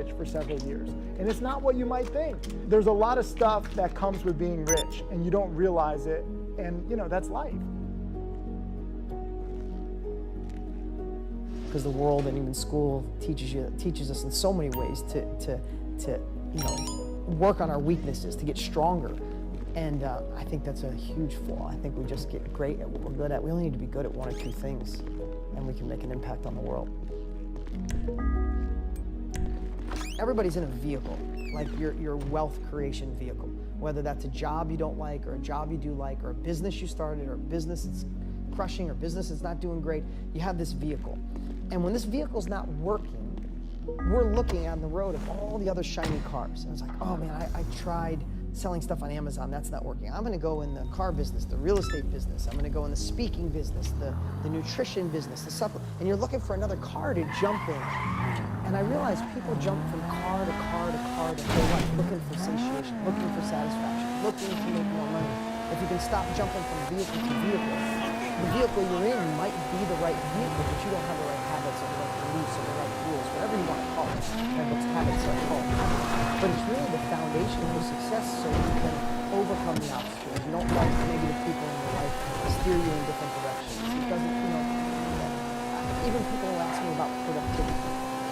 rich for several years. And it's not what you might think. There's a lot of stuff that comes with being rich and you don't realize it. And that's life. Because the world and even school teaches us in so many ways to work on our weaknesses, to get stronger. And I think that's a huge flaw. I think we just get great at what we're good at. We only need to be good at one or two things, and we can make an impact on the world. Everybody's in a vehicle, like your wealth creation vehicle. Whether that's a job you don't like, or a job you do like, or a business you started, or a business that's crushing, or business that's not doing great, you have this vehicle. And when this vehicle's not working, we're looking on the road at all the other shiny cars. And it's like, oh man, I tried selling stuff on Amazon, that's not working. I'm gonna go in the car business, the real estate business. I'm gonna go in the speaking business, the nutrition business, the supplement. And you're looking for another car to jump in. And I realized people jump from car to car to car to whole life, looking for satiation, looking for satisfaction, looking to make more money. If you can stop jumping from vehicle to vehicle, the vehicle you're in might be the right vehicle, but you don't have the right habits or the right beliefs or the right rules, whatever you want to call it. Habits are called habits. But it's really the foundation for success, so you can overcome the obstacles. You don't let negative people in your life steer you in different directions. It doesn't, even people will ask me about productivity.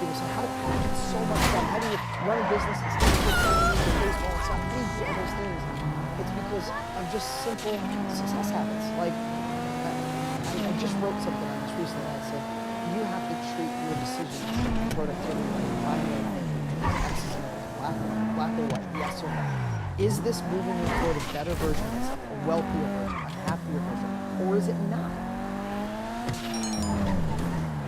People say, how do you get so much done? How do you run a business and still get done in baseball and soccer? Any of those things. It's because of just simple success habits. Like, I just wrote something on this recently. I said, you have to treat your decisions and productivity like binary. Black or white, yes or no. Is this moving you toward a better version of yourself, a wealthier version, a happier version, or is it not?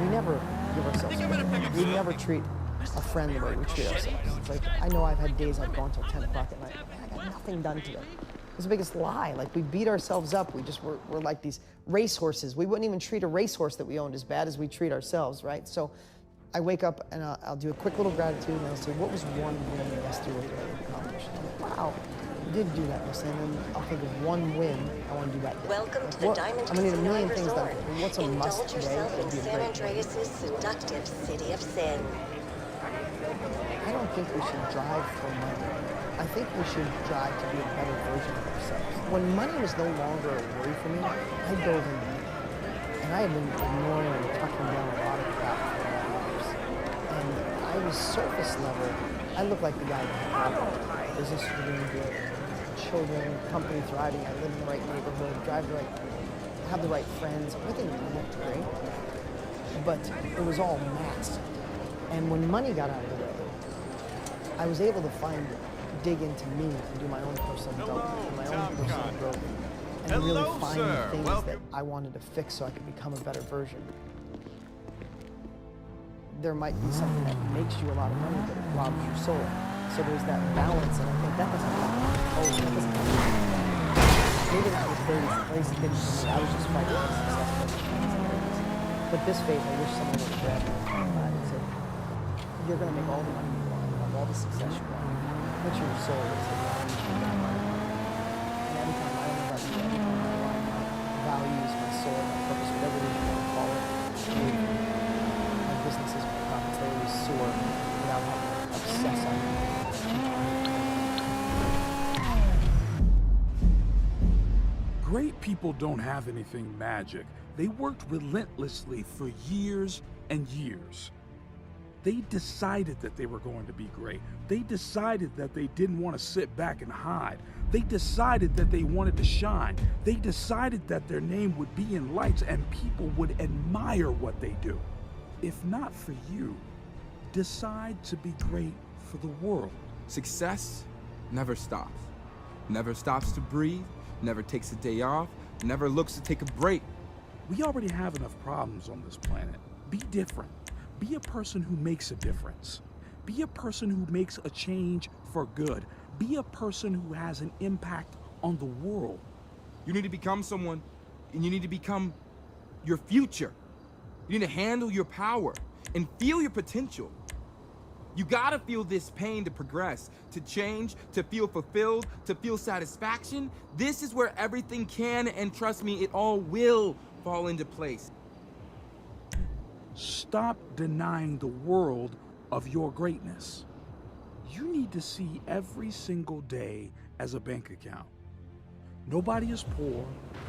We never give ourselves credit. We never treat a friend the way we treat ourselves. It's like, I know I've had days I've gone till 10 o'clock at night, man, I got nothing done today. It's the biggest lie. Like, we beat ourselves up. We're like these racehorses. We wouldn't even treat a racehorse that we owned as bad as we treat ourselves, right? So I wake up and I'll do a quick little gratitude and I'll say, what was one win yesterday that I accomplished? I'm like, wow, I did do that yesterday. And then I'll think of one win I want to do that day. Welcome to the Diamond I'm gonna need a Casino million things Resort. done. What's a must Indulge today? yourself in That'd be a San great day. Andreas' seductive city of sin. I don't think we should drive for money. I think we should drive to be a better version of ourselves. When money was no longer a worry for me, I dove into money. And I had been ignoring and tucking down a lot of crap for a lot of years. And I was surface level. I looked like the guy that had business was doing good, children, company thriving, I live in the right neighborhood, drive the right, have the right friends, everything looked great. But it was all masked. And when money got out of the way, I was able to dig into me and do my own personal development, and my own personal growth, and really find the things that I wanted to fix so I could become a better version. There might be something that makes you a lot of money, but it robs your soul. So there's that balance, and I think that doesn't happen. Oh, that doesn't happen. Maybe that was 30 didn't for me. I was just fighting for success. But this faith, I wish someone would have grabbed me and said, you're going to make all the money you want, have all the success you want. What's your soul is the one you should get. And every time, I don't know about you, every time I align my values, my soul, my purpose, whatever it is you want to call it, my businesses, my profits, they always soar without having to obsess on them. Great people don't have anything magic. They worked relentlessly for years and years. They decided that they were going to be great. They decided that they didn't want to sit back and hide. They decided that they wanted to shine. They decided that their name would be in lights and people would admire what they do. If not for you, decide to be great for the world. Success never stops. Never stops to breathe, never takes a day off, never looks to take a break. We already have enough problems on this planet. Be different. Be a person who makes a difference. Be a person who makes a change for good. Be a person who has an impact on the world. You need to become someone, and you need to become your future. You need to handle your power and feel your potential. You gotta feel this pain to progress, to change, to feel fulfilled, to feel satisfaction. This is where everything can, and trust me, it all will fall into place. Stop denying the world of your greatness. You need to see every single day as a bank account. Nobody is poor,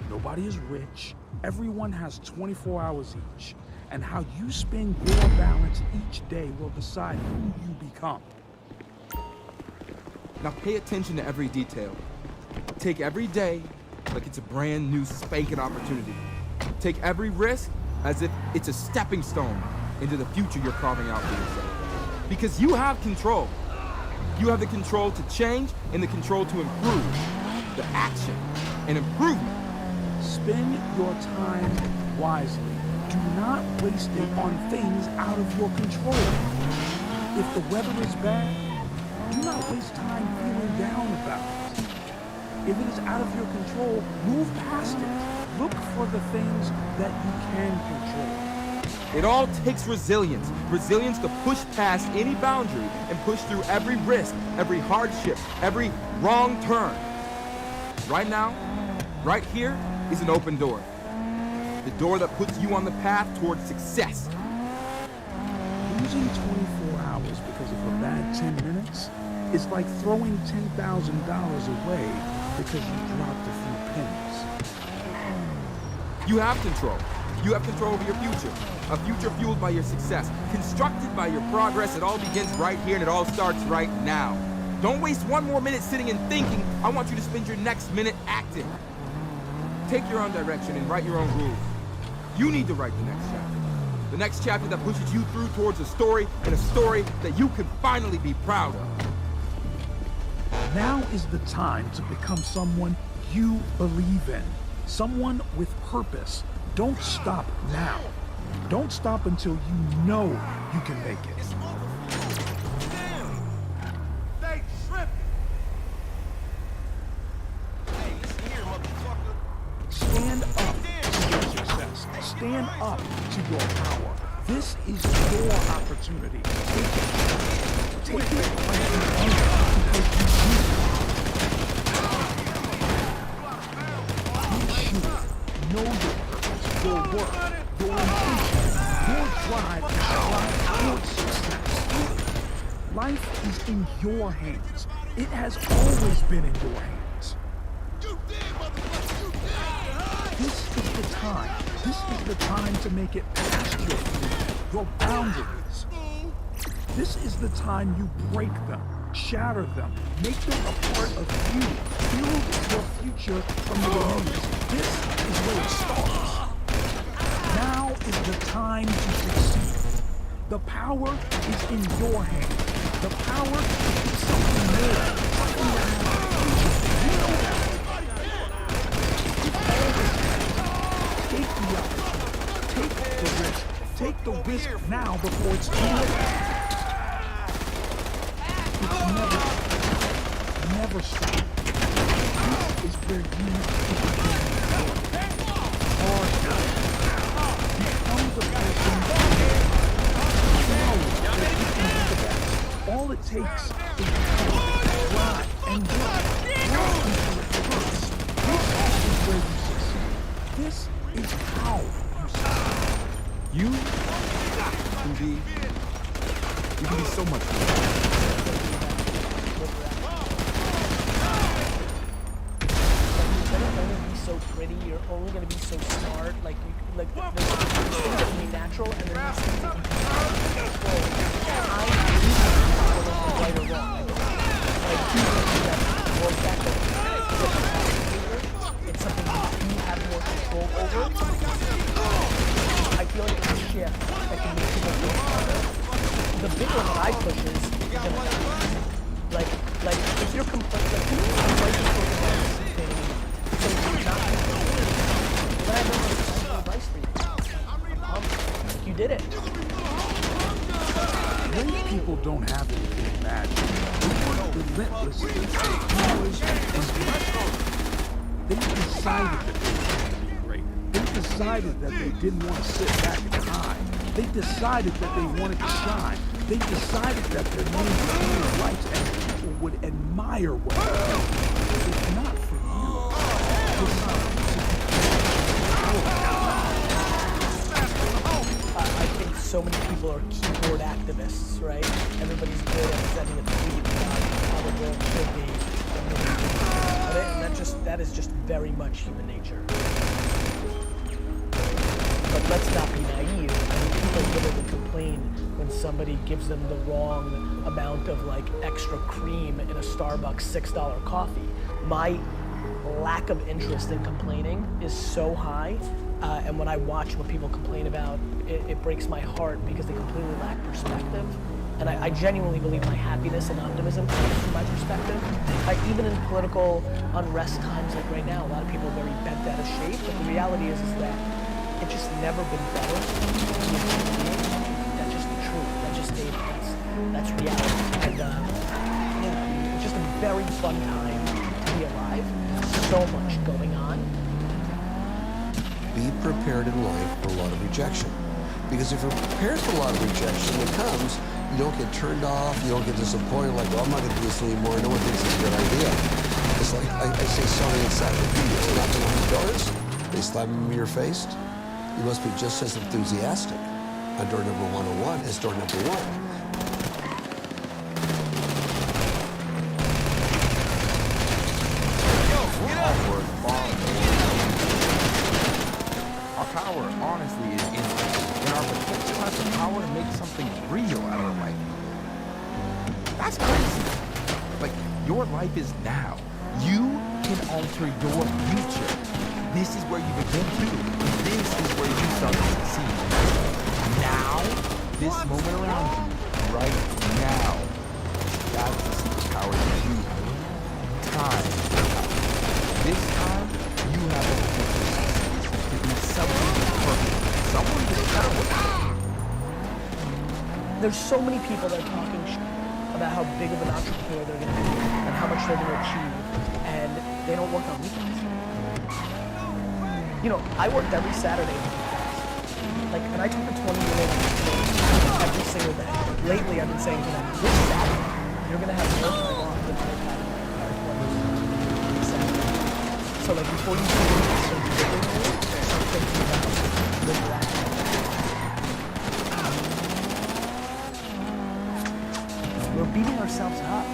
nobody is rich, everyone has 24 hours each, and how you spend your balance each day will decide who you become. Now pay attention to every detail. Take every day like it's a brand new spanking opportunity. Take every risk as if it's a stepping stone into the future you're carving out for yourself. Because you have control. You have the control to change and the control to improve. The action and improvement. Spend your time wisely. Do not waste it on things out of your control. If the weather is bad, do not waste time feeling down about it. If it is out of your control, move past it. Look for the things that you can control. It all takes resilience. Resilience to push past any boundary and push through every risk, every hardship, every wrong turn. Right now, right here, is an open door. The door that puts you on the path towards success. Losing 24 hours because of a bad 10 minutes is like throwing $10,000 away because you dropped a few pennies. You have control. You have control over your future. A future fueled by your success, constructed by your progress. It all begins right here and it all starts right now. Don't waste one more minute sitting and thinking. I want you to spend your next minute acting. Take your own direction and write your own rules. You need to write the next chapter. The next chapter that pushes you through towards a story, and a story that you can finally be proud of. Now is the time to become someone you believe in. Someone with purpose. Don't stop now. Don't stop until you know you can make it. They tripping. Hey, listen here, motherfucker. Stand up to your success. Stand up to your power. This is your opportunity. Take it. Take it like you own it because you do. Be sure. Know your purpose, your work, your intention, your drive to strive towards success. Life is in your hands. It has always been in your hands. You did, motherfucker. You did. This is the time. This is the time to make it past your boundaries. This is the time you break them, shatter them, make them a part of you, build your future from the remains. This is where it starts. Now is the time to succeed. The power is in your hands. The power is something more, something that has you know that. Take the opportunity. Take the risk. Take the risk now before it's too late. It's never stop. This is where you begin. Hard time. Become the person all it takes is drive and work. This is where you succeed. This is how you succeed. You can be so much more. You're never gonna be so pretty. You're only gonna be so smart. Like there's things that can be natural, and then there's things that can be control. I do right or wrong. Like two things that work that way. It's something that you have more control over. I feel like it's a shift that can make people work harder. The big one that I push is like if you're complaining, like, I'm writing for something, so you're not complaining, then I have no advice for you. You did it. Great people don't have anything magic. They work relentlessly for years and years. They decided that they were going to be great. They decided that they didn't want to sit back and hide. They decided that they wanted to shine. They decided that their names would be in lights and people would admire what they do. It's not for you. It's not I think so many people are keyboard activists, right? Everybody's good at sending a tweet. will be the minute you it, and that is just very much human nature. But let's not be naive. I mean, people literally complain when somebody gives them the wrong amount of like extra cream in a Starbucks $6 coffee. My lack of interest in complaining is so high, and when I watch what people complain about, it breaks my heart because they completely lack perspective. And I genuinely believe my happiness and optimism comes from my perspective. Even in political unrest times like right now, a lot of people are very bent out of shape, but the reality is that it's just never been better. That's just the truth. That's just data. That's reality. And yeah, I mean, it's just a very fun time to be alive. So much going on. Be prepared in life for a lot of rejection. Because if you're prepared for a lot of rejection, when it comes, you don't get turned off, you don't get disappointed, like, oh, I'm not going to do this anymore, no one thinks it's a good idea. It's like, I say something inside the video, it's knocking on the doors, they slam them in your face. You must be just as enthusiastic on door number 101 as door number 1. Our power, honestly, is in our potential has the power to make something real out of our life. That's crazy. Like, your life is now. You can alter your future. This is where you begin to. This is where you start to succeed. Now, this moment around you, right now, that's the superpower that you have. Time. This time, you have the potential to be something perfect. Someone with power. There's so many people that are talking shit about how big of an entrepreneur they're going to be and how much they're going to achieve, and they don't work on weekends. You know, I worked every Saturday on weekends. Like, and I took a 20-minute break every single day. Lately, I've been saying to them, this Saturday, you're going to have more time off than I've had in my entire 20 Saturday. So, like, before you do something different, start thinking about where you're at. We're beating ourselves up.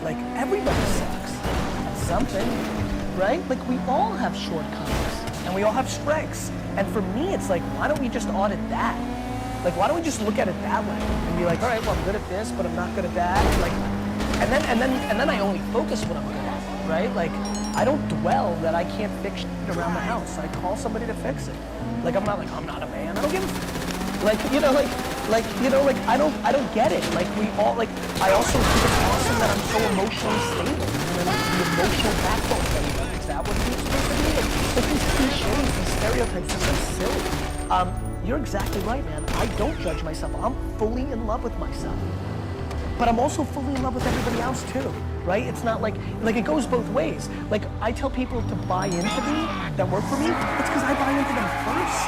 Like, everybody sucks at something, right? Like, we all have shortcomings, and we all have strengths. And for me, it's like, why don't we just audit that? Like, why don't we just look at it that way and be like, all right, well, I'm good at this, but I'm not good at that. Like, and then I only focus what I'm good at, right? Like, I don't dwell that I can't fix shit around the house. I call somebody to fix it. Like, I'm not like, I'm not a man. I don't give a fuck. Like, you know, I don't get it. Like, we all, like, I also think it's awesome that I'm so emotionally stable. And like, the emotional backbone of everybody. Is that what keeps me from me? Like these cliches, these stereotypes are so silly. You're exactly right, man. I don't judge myself. I'm fully in love with myself. But I'm also fully in love with everybody else too, right? It's not like it goes both ways. Like, I tell people to buy into me, that work for me, it's because I buy into them first.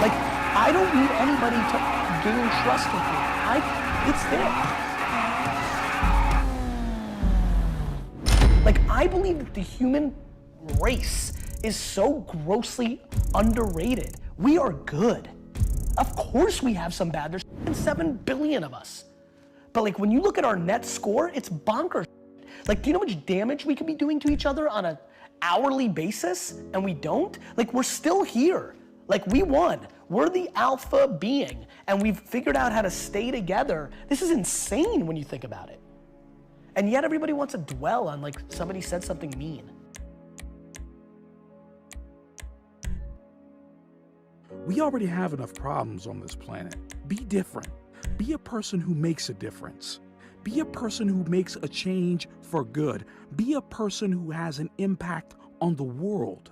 Like, I don't need anybody to gain trust with me. It's there. Like, I believe that the human race is so grossly underrated. We are good. Of course we have some bad. There's 7 billion of us. But like, when you look at our net score, it's bonkers. Like, do you know how much damage we could be doing to each other on an hourly basis? And we don't? Like, we're still here. Like, we won. We're the alpha being, and we've figured out how to stay together. This is insane when you think about it. And yet everybody wants to dwell on like somebody said something mean. We already have enough problems on this planet. Be different. Be a person who makes a difference. Be a person who makes a change for good. Be a person who has an impact on the world.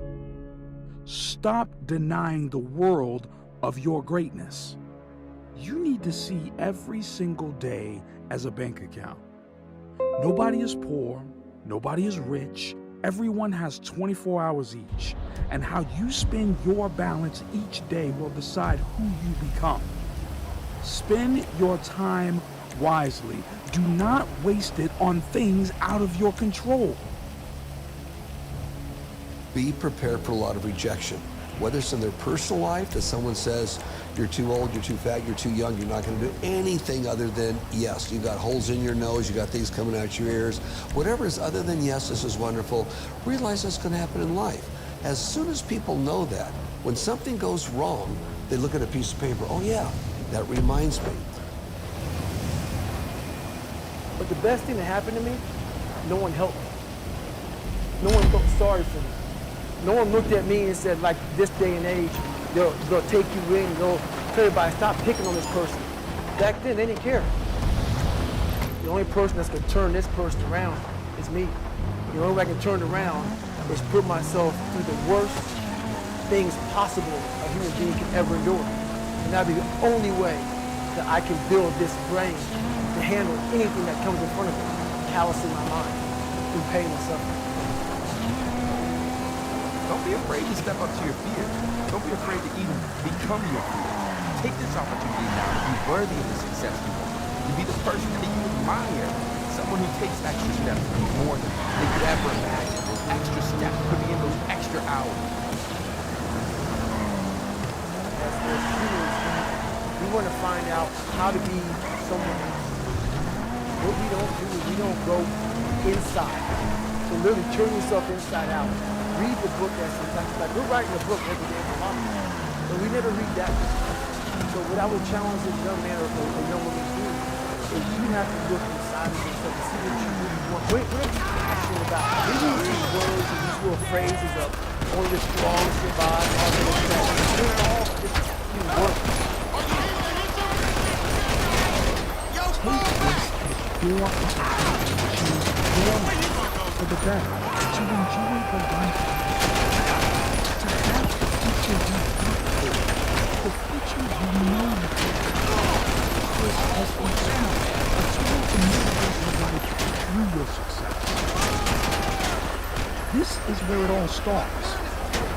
Stop denying the world of your greatness. You need to see every single day as a bank account. Nobody is poor, nobody is rich, everyone has 24 hours each, and how you spend your balance each day will decide who you become. Spend your time wisely. Do not waste it on things out of your control. Be prepared for a lot of rejection, whether it's in their personal life that someone says, You're too old, you're too fat, you're too young, you're not going to do anything other than yes. You got holes in your nose, you got things coming out your ears. Whatever is other than yes, this is wonderful. Realize that's going to happen in life. As soon as people know that, when something goes wrong, they look at a piece of paper. Oh yeah, that reminds me. But the best thing that happened to me, no one helped me. No one felt sorry for me. No one looked at me and said, like this day and age, they'll take you in, they'll tell everybody, stop picking on this person. Back then, they didn't care. The only person that's gonna turn this person around is me. The only way I can turn it around is put myself through the worst things possible a human being can ever endure. And that'd be the only way that I can build this brain to handle anything that comes in front of me, callousing my mind through pain and suffering. Don't be afraid to step up to your fear. Don't be afraid to even become your fear. Take this opportunity now to be worthy of the success you want. To be the person that you admire. Someone who takes extra steps to be more than they could ever imagine. Those extra steps, putting in those extra hours. As humans, we want to find out how to be someone else. What we don't do is we don't go inside. So literally turn yourself inside out. Read the book that's like we're writing a book every day for mama, but we never read that. So what I would challenge a young man or a young woman to do is you have to look inside of yourself and see what you really want. What are you passionate about? Maybe these words and these little phrases of only the strong survive, all the stuff. They're all just work. For the better, to enjoy the life, to have the future you hope for, the future you know you can. This has become a tool to navigate your life through your success. This is where it all starts.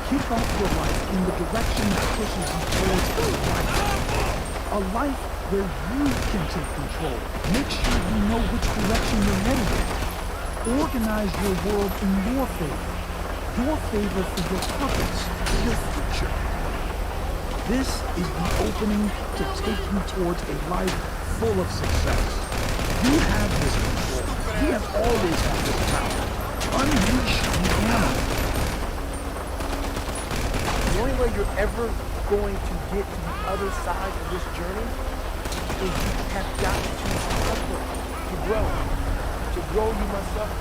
Kick off your life in the direction that pushes you towards a life where you can take control. Make sure you know which direction you're headed in. Organize your world in your favor for your purpose, your future. This is the opening to take you towards a life full of success. You have this control. You have always had this power. Unleash the animal. The only way you're ever going to get to the other side of this journey is you have got to suffer to grow. To grow, you must suffer.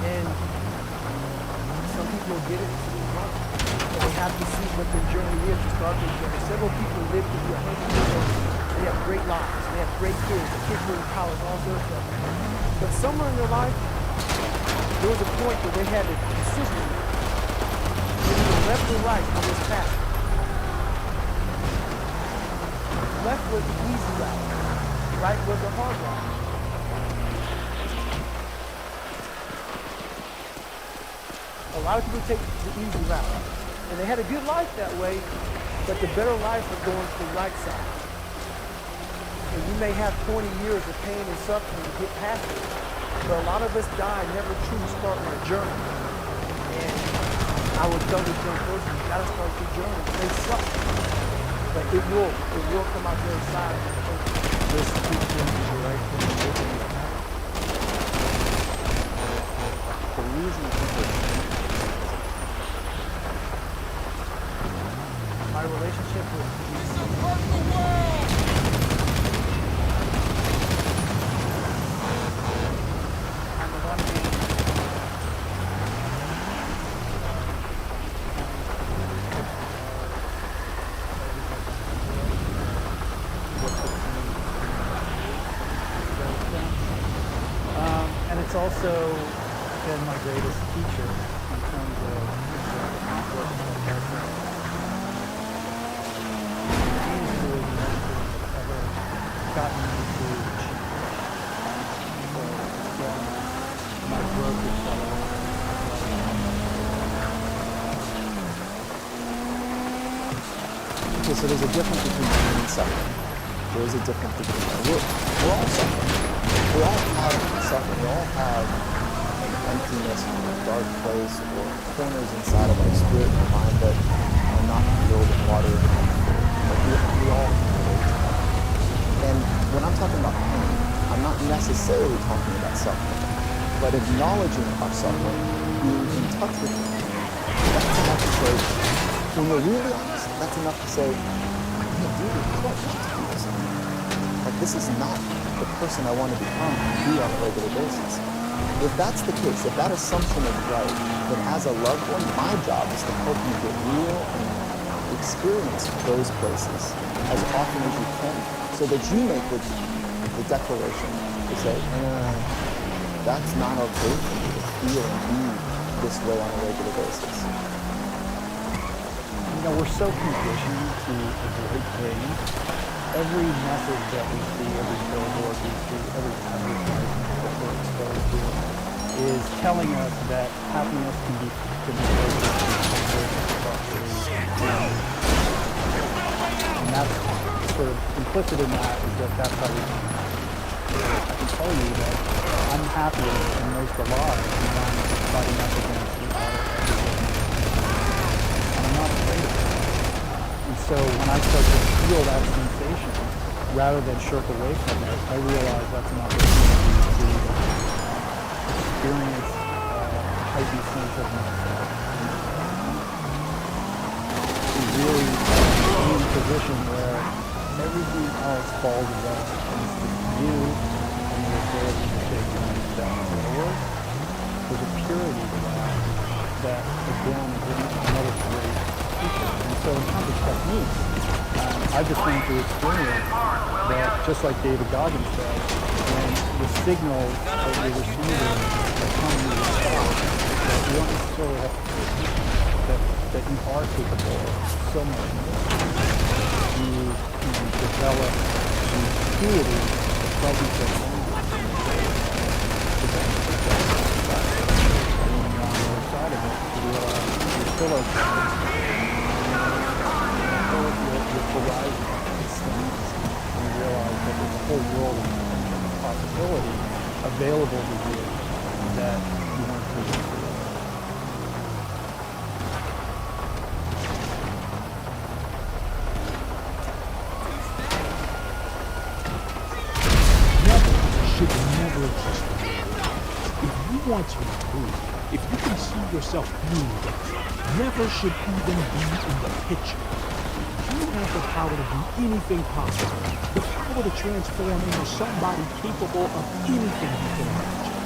And some people get it, but they have to see what their journey is to start their journey. Several people live to be 100 years old. They have great lives. They have great kids. The kids go to college, all sorts of stuff. But somewhere in their life, there was a point where they had a decision. They either left or right on this path. Left was the easy route. Right was the hard route. A lot of people take the easy route. And they had a good life that way, but the better life was going to the right side. And you may have 20 years of pain and suffering to get past it. But a lot of us die never truly starting our journey. And I would tell this young person, you gotta start your journey. It may suck, but it will come out the other side. This keeps you in the right thing. The reason people My relationship with I'm the one and it's also been my greatest teacher in terms of what character. Gotten me to my growth Okay, so there's a difference between pain and suffering. There is a difference between we're all suffering. We all have suffering. We all have an emptiness and a dark place or corners inside of our spirit and mind that are not filled with water. But we all can relate to that. And when I'm talking about pain, I'm not necessarily talking about suffering, but acknowledging our suffering, being in touch with it. That's enough to say, when we're really honest, that's enough to say, I can't do this. I don't want to do this anymore. Like, this is not the person I want to become and be on a regular basis. If that's the case, if that assumption is right, then as a loved one, my job is to help you get real and experience those places as often as you can, so that you make the declaration to say, that's not okay for me to feel and be this way on a regular basis. You know, we're so conditioned to avoid pain. Every message that we see, every billboard we see, every advertisement that we're exposed to is telling us that happiness can be focused and that's sort of implicit in that is that that's how we I can tell you that I'm happier and most alive when I'm fighting up against the auto every day. And I'm not afraid of it. And so when I start to feel that sensation, rather than shirk away from it, I realize that's an opportunity to experience a heightened sense of myself. To really be in a position where everything else falls away. And it's just you and the ability to take the next step forward. There's a purity to that again is another great feature. And so in terms of techniques, I've just learned through experience that, just like David Goggins said, when the signals that you're receiving are telling you to stop, that you don't necessarily have to that you are capable of so much more. You can develop the acuity, the presence of mind, the benefit of that. And when you're on the other side of it, you realize you're still okay. Your horizon extends, and you realize that there's a whole world of possibility available to you that you weren't previously. Should never exist. If you want to improve, if you can see yourself being there, never should even be in the picture. You have the power to do anything possible, the power to transform into somebody capable of anything you can imagine.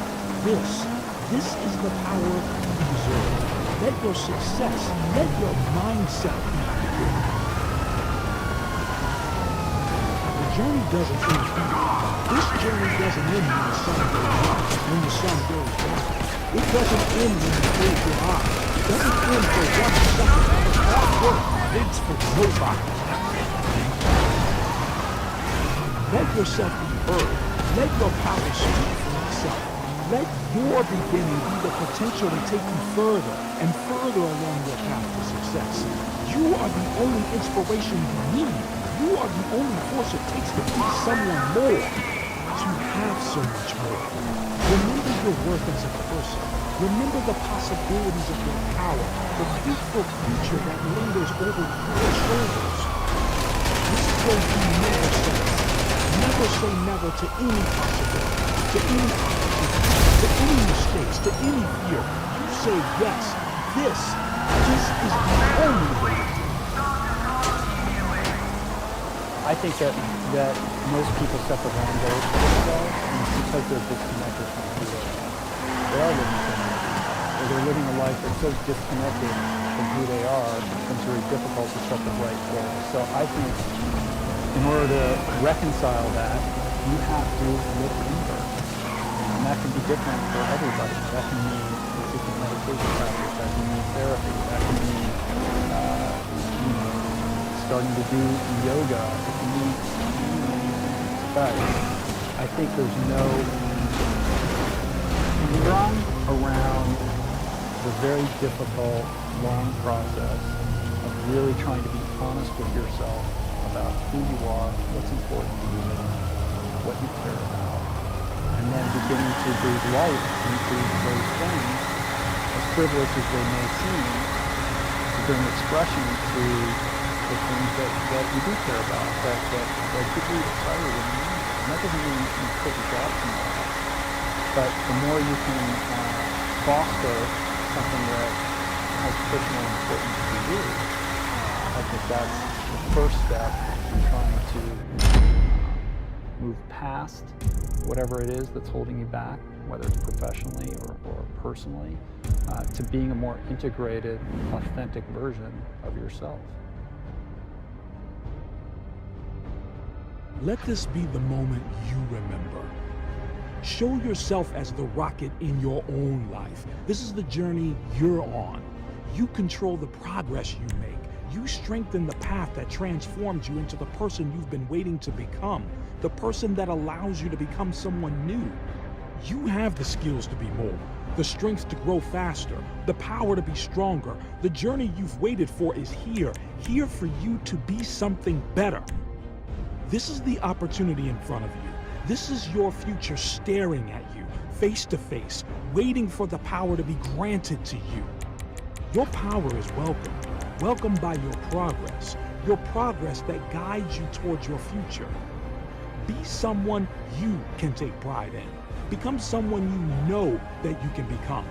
This is the power you deserve. Let your success, let your mindset be clear. The journey doesn't end here. This journey doesn't end when the sun goes up, when the sun goes down. It doesn't end when you close your eyes. It doesn't end for 1 second. Hard work waits for nobody. Let yourself be heard. Let your power speak for itself. Let your beginning be the potential to take you further and further along your path to success. You are the only inspiration you need. You are the only force it takes to be someone more. To have so much more. Remember your worth as a person. Remember the possibilities of your power, the beautiful future that lingers over your shoulders. This is where you never say. Never say never to any possibility, to any opportunity, to any mistakes, to any fear. You say yes. This is the only way. I think that most people set the wrong goals for themselves, and it's because they're disconnected from who they are. They are living somewhere, or they're living a life that's so disconnected from who they are, it's very difficult to set the right goals. So I think in order to reconcile that, you have to look inward. And that can be different for everybody. That can mean different meditation practice, that can mean therapy, that can mean starting to do yoga. It can mean but I think there's no run around the very difficult, long process of really trying to be honest with yourself about who you are, what's important to you, what you care about, and then beginning to breathe life into those things, as privileged as they may seem, to bring expression to the things that you do care about, that keep you excited and moving. And that doesn't mean you quit your job tomorrow. But the more you can foster something that has personal importance to you, I think that's the first step in trying to move past whatever it is that's holding you back, whether it's professionally or personally, to being a more integrated, authentic version of yourself. Let this be the moment you remember. Show yourself as the rocket in your own life. This is the journey you're on. You control the progress you make. You strengthen the path that transforms you into the person you've been waiting to become, the person that allows you to become someone new. You have the skills to be more, the strength to grow faster, the power to be stronger. The journey you've waited for is here for you to be something better. This is the opportunity in front of you. This is your future staring at you, face to face, waiting for the power to be granted to you. Your power is welcomed by your progress that guides you towards your future. Be someone you can take pride in. Become someone you know that you can become.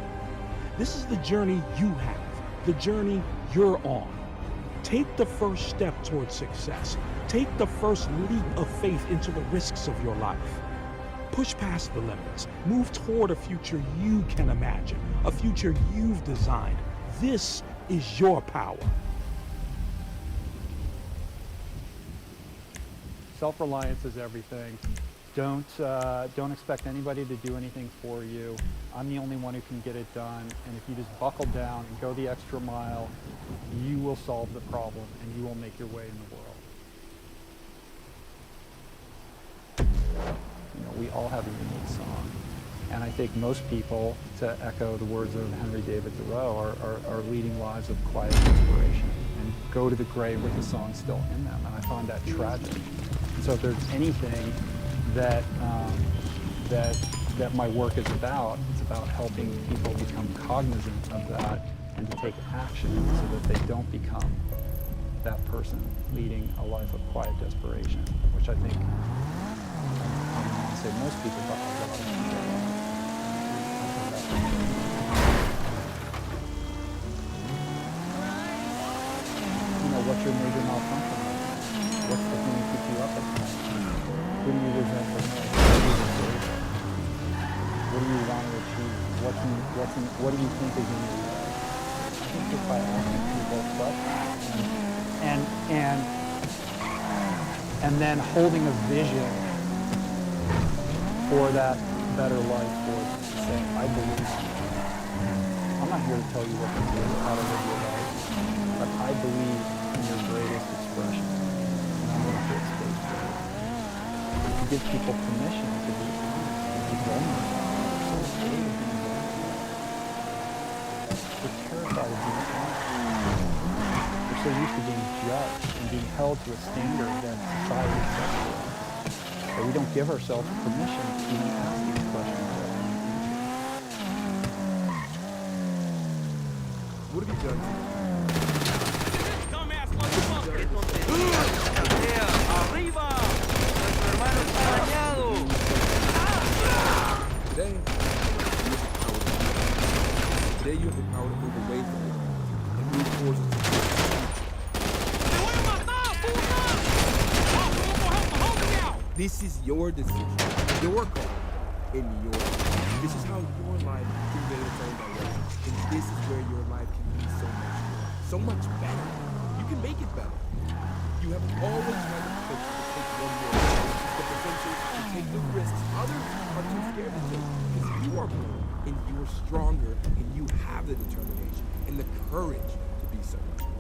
This is the journey you have, the journey you're on. Take the first step towards success. Take the first leap of faith into the risks of your life. Push past the limits. Move toward a future you can imagine, a future you've designed. This is your power. Self-reliance is everything. Don't expect anybody to do anything for you. I'm the only one who can get it done, and if you just buckle down and go the extra mile, you will solve the problem and you will make your way in the world. You know, we all have a unique song, and I think most people, to echo the words of Henry David Thoreau, are leading lives of quiet inspiration and go to the grave with the song still in them, and I find that tragic. So if there's anything that my work is about, it's about helping people become cognizant of that and to take action so that they don't become that person leading a life of quiet desperation, which I think, I don't want to say most people, but a lot of people are. You know, what's your major malfunction? What's the thing that keeps you up at night? Who do you resent the most? What do you want to achieve? What do you think is in your way? I think just by asking people questions and then holding a vision for that better life, for saying, I believe in it. I'm not here to tell you what to do or how to live your life, but I believe in your greatest expression, and I'm going to create space for it. To give people permission to be honest, to be vulnerable. We're so afraid of being vulnerable. We're terrified of being honest. We're so used to being judged and being held to a standard that society sets for us, that we don't give ourselves permission to even ask these questions. What have you done? Today you have the power to move away from it and move towards it. This is your decision, your call, and your life. This is how your life can get its own direction. And this is where your life can be so much better. You can make it better. You have always had the potential to take one more step, the potential to take the risks others are too scared to take. Because you are more, and you are stronger, and you have the determination and the courage to be so much more.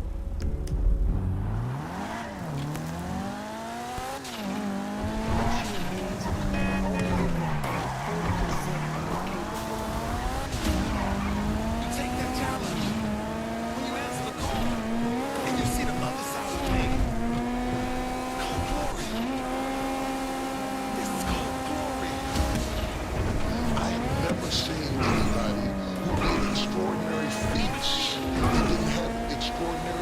Seen anybody who did extraordinary feats and didn't have extraordinary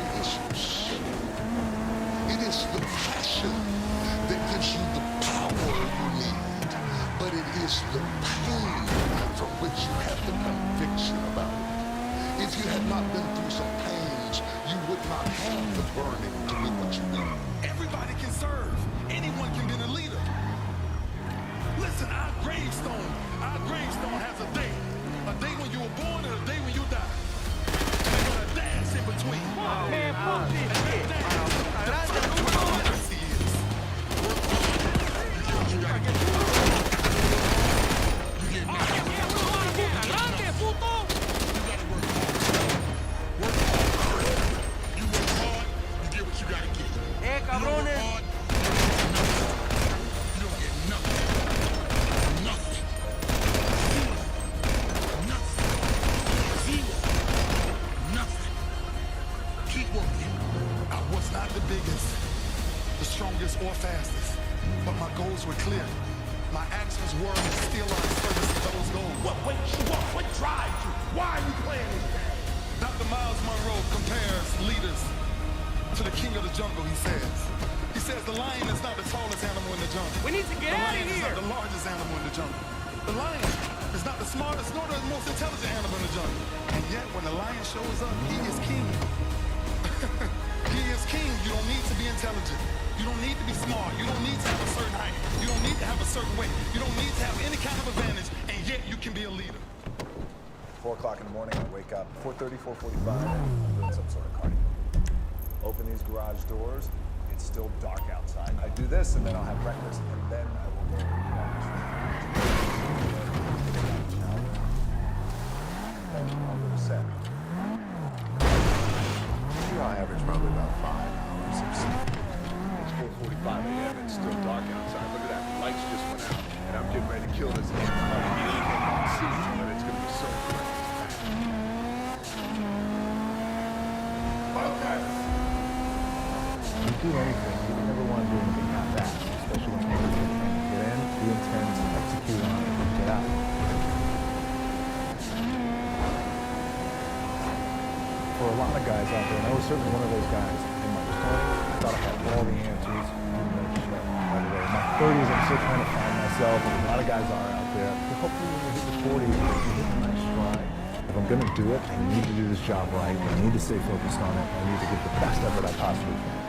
pain from which you have the conviction about it. If you had not been through some pains, you would not have the burning to do what you do. Everybody can serve. Anyone can be a leader. Listen, our gravestone has a day when you were born and a day when you die. They got a dance in between. Man, bullshit. Or fastest, but my goals were clear. My actions were and still are in service to those goals. What wakes you up? What drives you? Why are you playing this game? Dr. Miles Monroe compares leaders to the king of the jungle, he says the lion is not the tallest animal in the jungle. We need to get out of here. The lion is not the largest animal in the jungle. The lion is not the smartest nor the most intelligent animal in the jungle. And yet when the lion shows up, he is king. He is king. You don't need to be intelligent. You don't need to be smart. You don't need to have a certain height. You don't need to have a certain weight. You don't need to have any kind of advantage, and yet you can be a leader. 4 o'clock in the morning, I wake up. 4:30, 4:45, I'm doing some sort of cardio. Open these garage doors. It's still dark outside. I do this, and then I'll have breakfast, and then I will go watch. Then I'll go to set. I average probably about 5 hours of sleep. 4:45 a.m. It's still dark outside. Look at that. The lights just went out. And I'm getting ready to kill this game. See, but it's going to be so great. Okay. When you do anything, you never want to do anything half-assed, especially when you're trying to get in, be intense, execute on it, and get out. For a lot of guys out there, and I was certainly one of those guys in my 20s, I thought I had all the answers. By the way, in my 30s, I'm still trying to find myself, and a lot of guys are out there. But hopefully when you hit the 40s, you hit a nice stride. If I'm going to do it, I need to do this job right. I need to stay focused on it. I need to give the best effort I possibly can.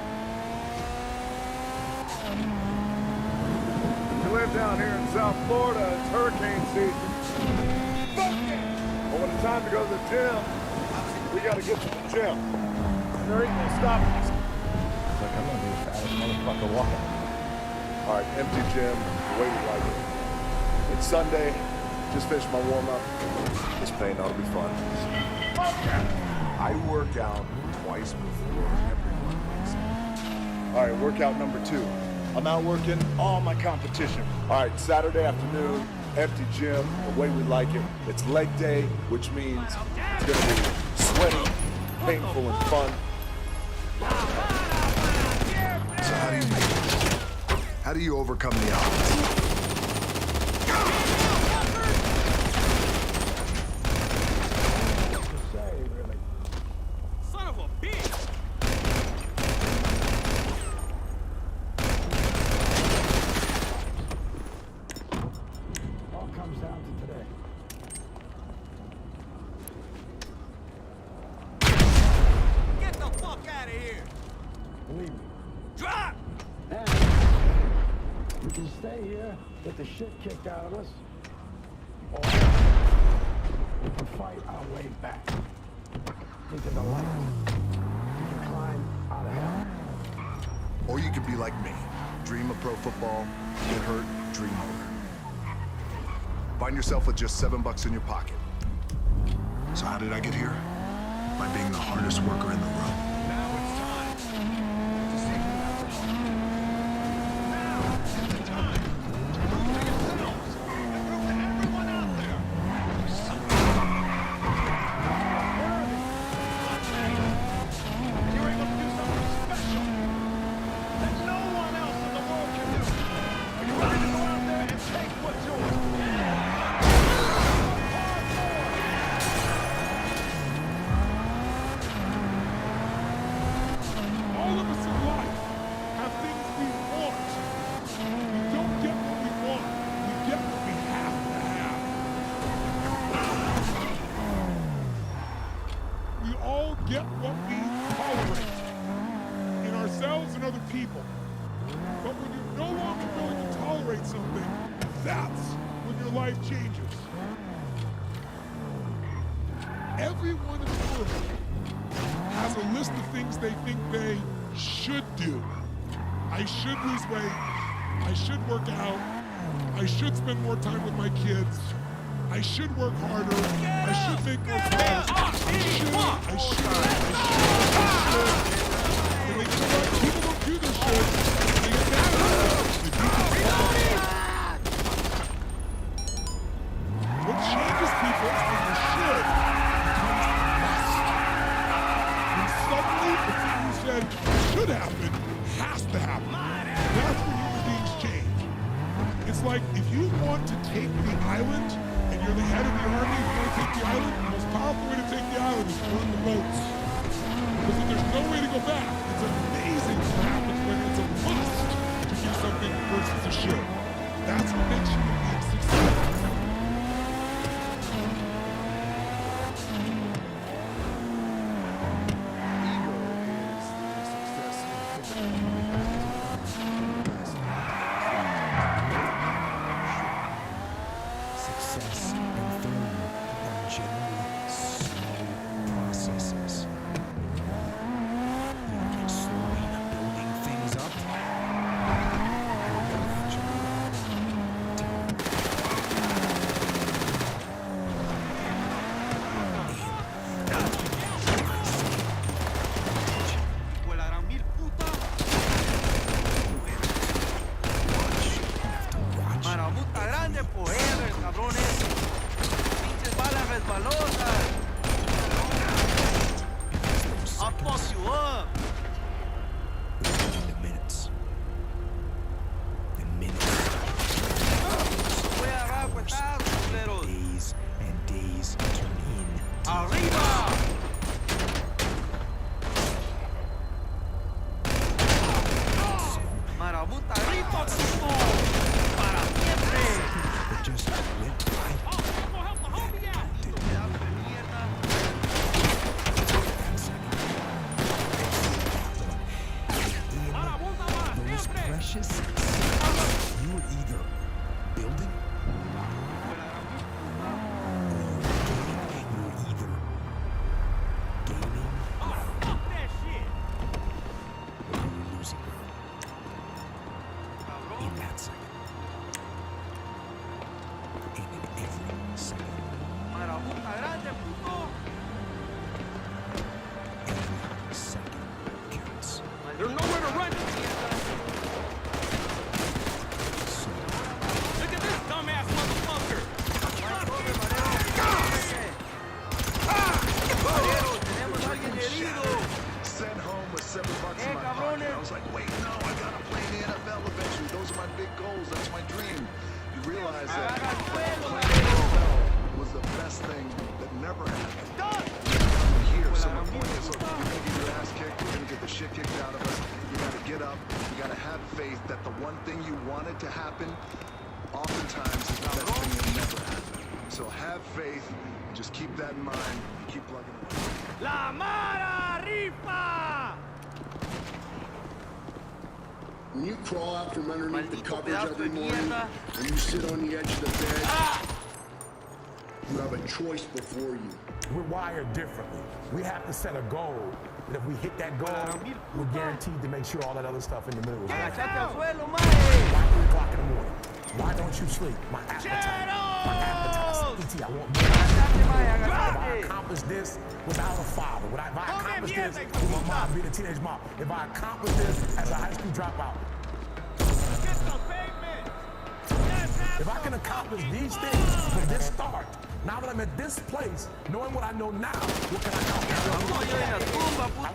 You live down here in South Florida, it's hurricane season. Fuck it! But when it's time to go to the gym, we gotta get to the gym. There ain't no stopping us. It's like I'm going to be the fattest motherfucker walking. All right, empty gym, the way we like it. It's Sunday, just finished my warm-up. This pain ought to be fun. I work out twice before every one. All right, workout number 2. I'm out working all my competition. All right, Saturday afternoon, empty gym, the way we like it. It's leg day, which means it's gonna be sweaty, painful, and fun. So how do you overcome the odds? Son of a bitch! All comes down to today. Get the fuck out of here! Believe me. Drop! And we can stay here, get the shit kicked out of us, or we can fight our way back into the light. We can climb out of hell. Or you could be like me. Dream of pro football, get hurt, dream over. Find yourself with just $7 in your pocket. So how did I get here? By being the hardest worker in the room. Now it's time to see who has the heart. Now is the time to prove to yourselves and prove to everyone out there there's something worthy. You're able to do something special that no one else in the world can do. Are you ready to go out there and take what's yours? forget what we tolerate in ourselves and other people. But when you're no longer willing to tolerate something, that's when your life changes. Everyone in the world has a list of things they think they should do. I should lose weight. I should work out. I should spend more time with my kids. I should work harder. I should make more friends. I should. And they just like, people don't do this shit. They get mad at it. If you can follow. What changes people is when the should becomes must. And suddenly, the thing you said should happen has to happen. That's when human beings change. It's like if you want to take the island and you're the head of the army, you want to take the island, the most powerful way to take the island is burn the boats. Because then there's no way to go back. It's amazing what happens when it's a must to do something versus a should. That's what makes human beings successful. Success and failure are generally slow processes. You're slowly building things up. Marabunta grande, forever, cabrones. Pinches balas resbalosas. I'll fuck you up. The minutes. Voy a agarrar cuetazos, culeros. Days and days turn in. ¡Arriba! Marabunta grito, puto. Para siempre. It just went by. Those precious seconds, you were either building or you were either gaining ground or you were losing ground. In that second. And in every second. Marabunta grande, puto. Every second counts. There's nowhere to run. Look at this dumbass motherfucker. Valero, tenemos a alguien herido. Sent home with $7 in my pocket. I was like, wait, no, I gotta play in the NFL eventually. Those are my big goals. That's my dream. You realize that playing in the NFL was the best thing that never happened. Here, so my point is, look, you're gonna get your ass kicked. You're gonna get the shit kicked out of us. You gotta get up. You gotta have faith that the one thing you wanted to happen, oftentimes is the best thing that never happened. So have faith. Just keep that in mind. Keep plugging away. La Mara rifa. When you crawl out from underneath the coverage every morning and you sit on the edge of the bed, you have a choice before you. We're wired differently. We have to set a goal. And if we hit that goal, we're guaranteed to make sure all that other stuff in the middle is right. Why 3 o'clock in the morning? Why don't you sleep? My appetite. My appetite. E.T., I want more. If I accomplish this without a father, if I accomplish this with my mom being a teenage mom, if I accomplish this as a high school dropout, if I can accomplish these things from this start, now that I'm at this place, knowing what I know now, what can I accomplish? I want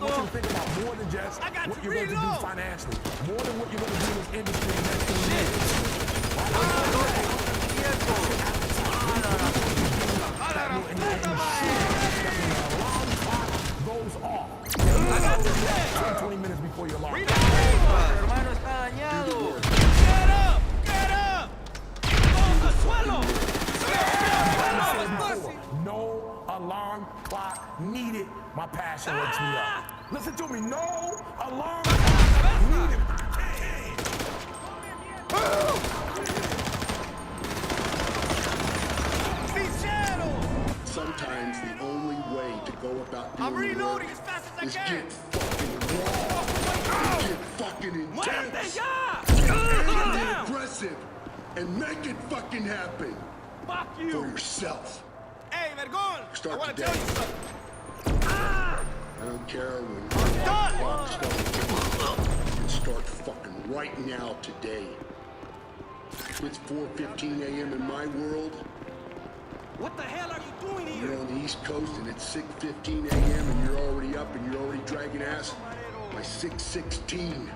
you to think about more than just what you're going to do financially, more than what you're going to do in this industry in the next 2 years. Goes off. 20 minutes before your alarm. Hermano está dañado. Get up! Get up! ¡Vamos al suelo! No alarm clock needed My passion wakes me up. Listen to me, no alarm clock needed. Sometimes the only way to go about doing I'm reloading work as fast as I is can. get fucking raw, get fucking intense, Muerte get aggressive, and make it fucking happen. Fuck For you. yourself. Hey, Vergon, I Start want to today. tell you something. I don't care when the clock starts ticking. It starts fucking right now today. It's 4:15 a.m. in my world. What the hell are you doing here? You're on the East Coast and it's 6:15 a.m. and you're already up and you're already dragging ass. By 6:16,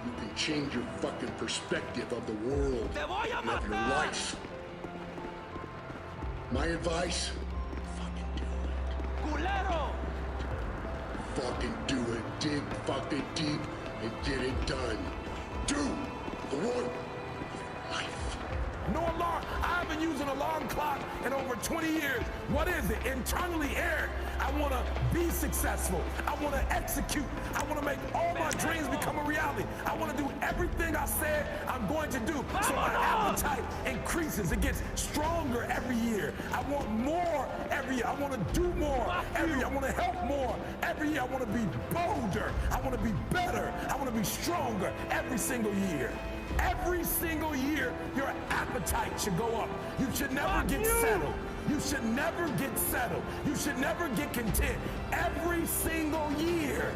you can change your fucking perspective of the world Te voy a and of your matar. life. My advice, fucking do it. Culero. Fucking do it. Dig fucking deep and get it done. Do the work. No alarm. I've been using an alarm clock in over 20 years. What is it? Internally, Eric, I want to be successful. I want to execute. I want to make all my dreams become a reality. I want to do everything I said I'm going to do. So my appetite increases. It gets stronger every year. I want more every year. I want to do more every year. I want to help more every year. I want to be bolder. I want to be better. I want to be stronger every single year. Every single year, your appetite should go up. You should never get settled. You should never get settled. You should never get content. Every single year.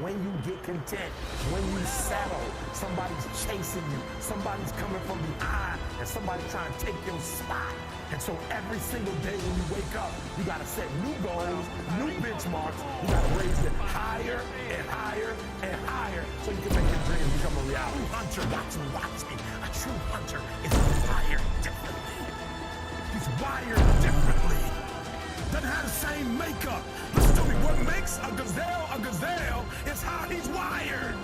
When you get content, when you settle, somebody's chasing you, somebody's coming from behind, and somebody's trying to take your spot. And so every single day when you wake up, you gotta set new goals, new benchmarks. You gotta raise it higher and higher and higher so you can make your dreams become a reality. Hunter, watch me. A true hunter is wired differently. He's wired differently. Doesn't have the same makeup. Listen to me, what makes a gazelle is how he's wired.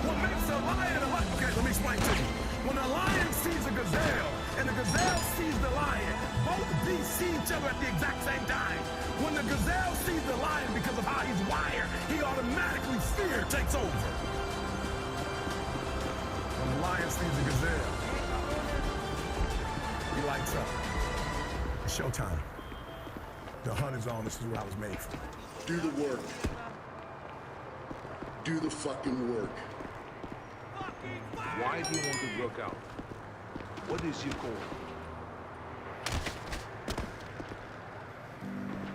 What makes a lion a lion? Okay, let me explain to you. When a lion sees a gazelle and the gazelle sees the lion, both beasts see each other at the exact same time. When the gazelle sees the lion because of how he's wired, he automatically fear takes over. When the lion sees the gazelle, he lights up. It's showtime. The hunt is on. This is what I was made for. Do the work. Do the fucking work. Why do you want to work out? What is your goal?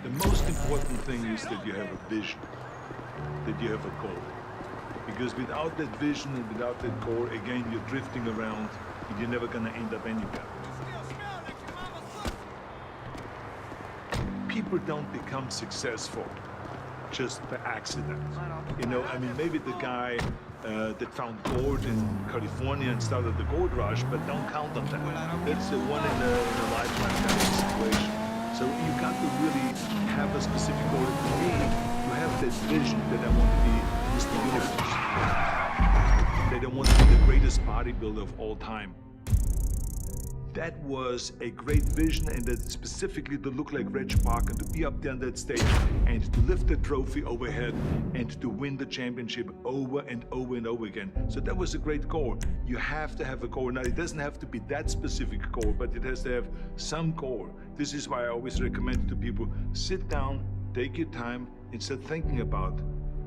The most important thing is that you have a vision, that you have a goal. Because without that vision and without that goal, again, you're drifting around and you're never going to end up anywhere. People don't become successful just by accident. You know, I mean, maybe the guy that found gold in California and started the gold rush, but don't count on that. That's the one in a lifetime kind of situation. So you got to really have a specific goal. For me, you have that vision that I want to be Mr. Universe. That I want to be the greatest bodybuilder of all time. That was a great vision, and that specifically to look like Reg Park and to be up there on that stage and to lift the trophy overhead and to win the championship over and over and over again. So that was a great goal. You have to have a goal. Now, it doesn't have to be that specific goal, but it has to have some goal. This is why I always recommend to people, sit down, take your time, and start thinking about,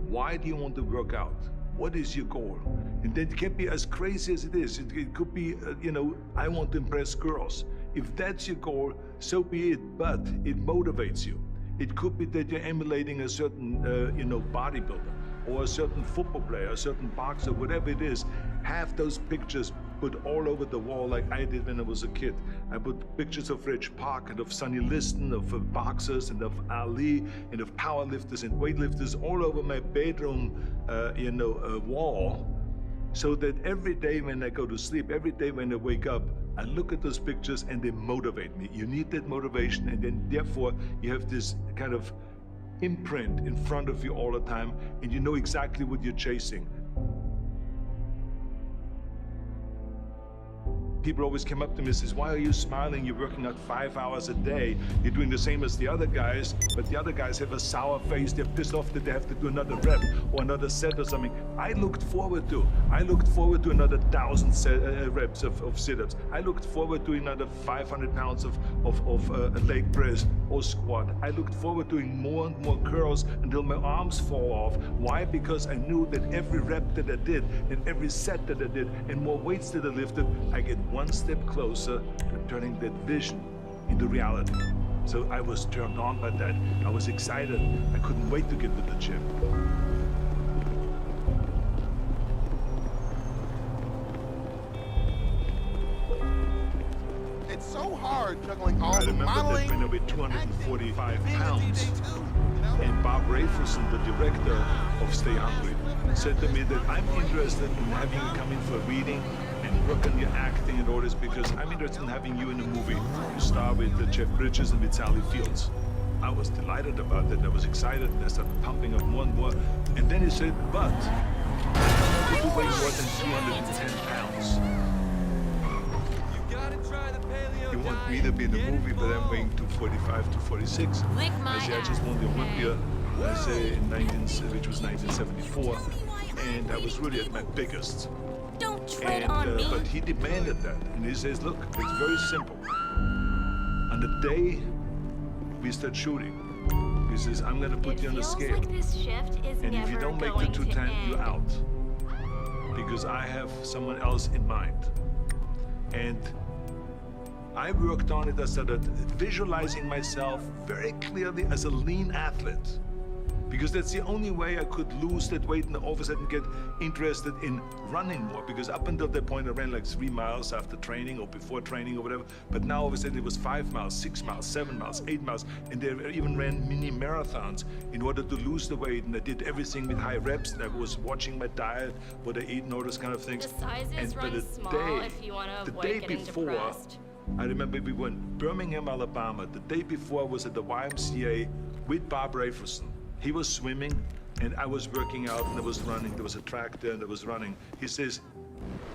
why do you want to work out? What is your goal? And that can be as crazy as it is. It could be, you know, I want to impress girls. If that's your goal, so be it, but it motivates you. It could be that you're emulating a certain, you know, bodybuilder or a certain football player, a certain boxer, whatever it is. Have those pictures put all over the wall like I did when I was a kid. I put pictures of Reg Park and of Sonny Liston, of boxers and of Ali and of powerlifters and weightlifters all over my bedroom, you know, wall. So that every day when I go to sleep, every day when I wake up, I look at those pictures and they motivate me. You need that motivation, and then therefore you have this kind of imprint in front of you all the time, and you know exactly what you're chasing. people always came up to me and says, why are you smiling? You're working out 5 hours a day. You're doing the same as the other guys, but the other guys have a sour face. They're pissed off that they have to do another rep or another set or something. I looked forward to another 1,000 reps of sit-ups. I looked forward to another 500 pounds of leg press or squat. I looked forward to doing more and more curls until my arms fall off. Why? Because I knew that every rep that I did and every set that I did and more weights that I lifted, I get one step closer to turning that vision into reality. So I was turned on by that. I was excited. I couldn't wait to get to the gym. It's so hard juggling all I the remember modeling. that when I weighed 245 pounds, and Bob Rafelson, the director of Stay Hungry, said to me that I'm interested in having you come in for a reading and work on your acting and all this because I'm interested in having you in a movie. You star with Jeff Bridges and with Sally Fields. I was delighted about that. I was excited and I started pumping up more and more. And then he said, but if you weigh more than 210 pounds, you want me to be in the movie, but I'm weighing 245, 246. I say, I just won the Olympia, I say, which was 1974, and I was really at my biggest. Don't tread on me. But he demanded that, and he says, look, it's very simple. On the day we start shooting, he says, I'm going to put you on the scale. Like this shift is And if you don't make the 210, you're out. Because I have someone else in mind. And I worked on it. I started visualizing myself very clearly as a lean athlete. Because that's the only way I could lose that weight and all of a sudden get interested in running more. Because up until that point, I ran like 3 miles after training or before training or whatever. But now all of a sudden it was 5 miles, 6 miles, 7 miles, 8 miles. And they even ran mini marathons in order to lose the weight. And I did everything with high reps. And I was watching my diet, what I eat and all those kind of things. The sizes run small if you want to avoid getting depressed. I remember we went to Birmingham, Alabama. The day before I was at the YMCA with Bob Rafelson. He was swimming, and I was working out, and I was running. There was a track there, and I was running. He says,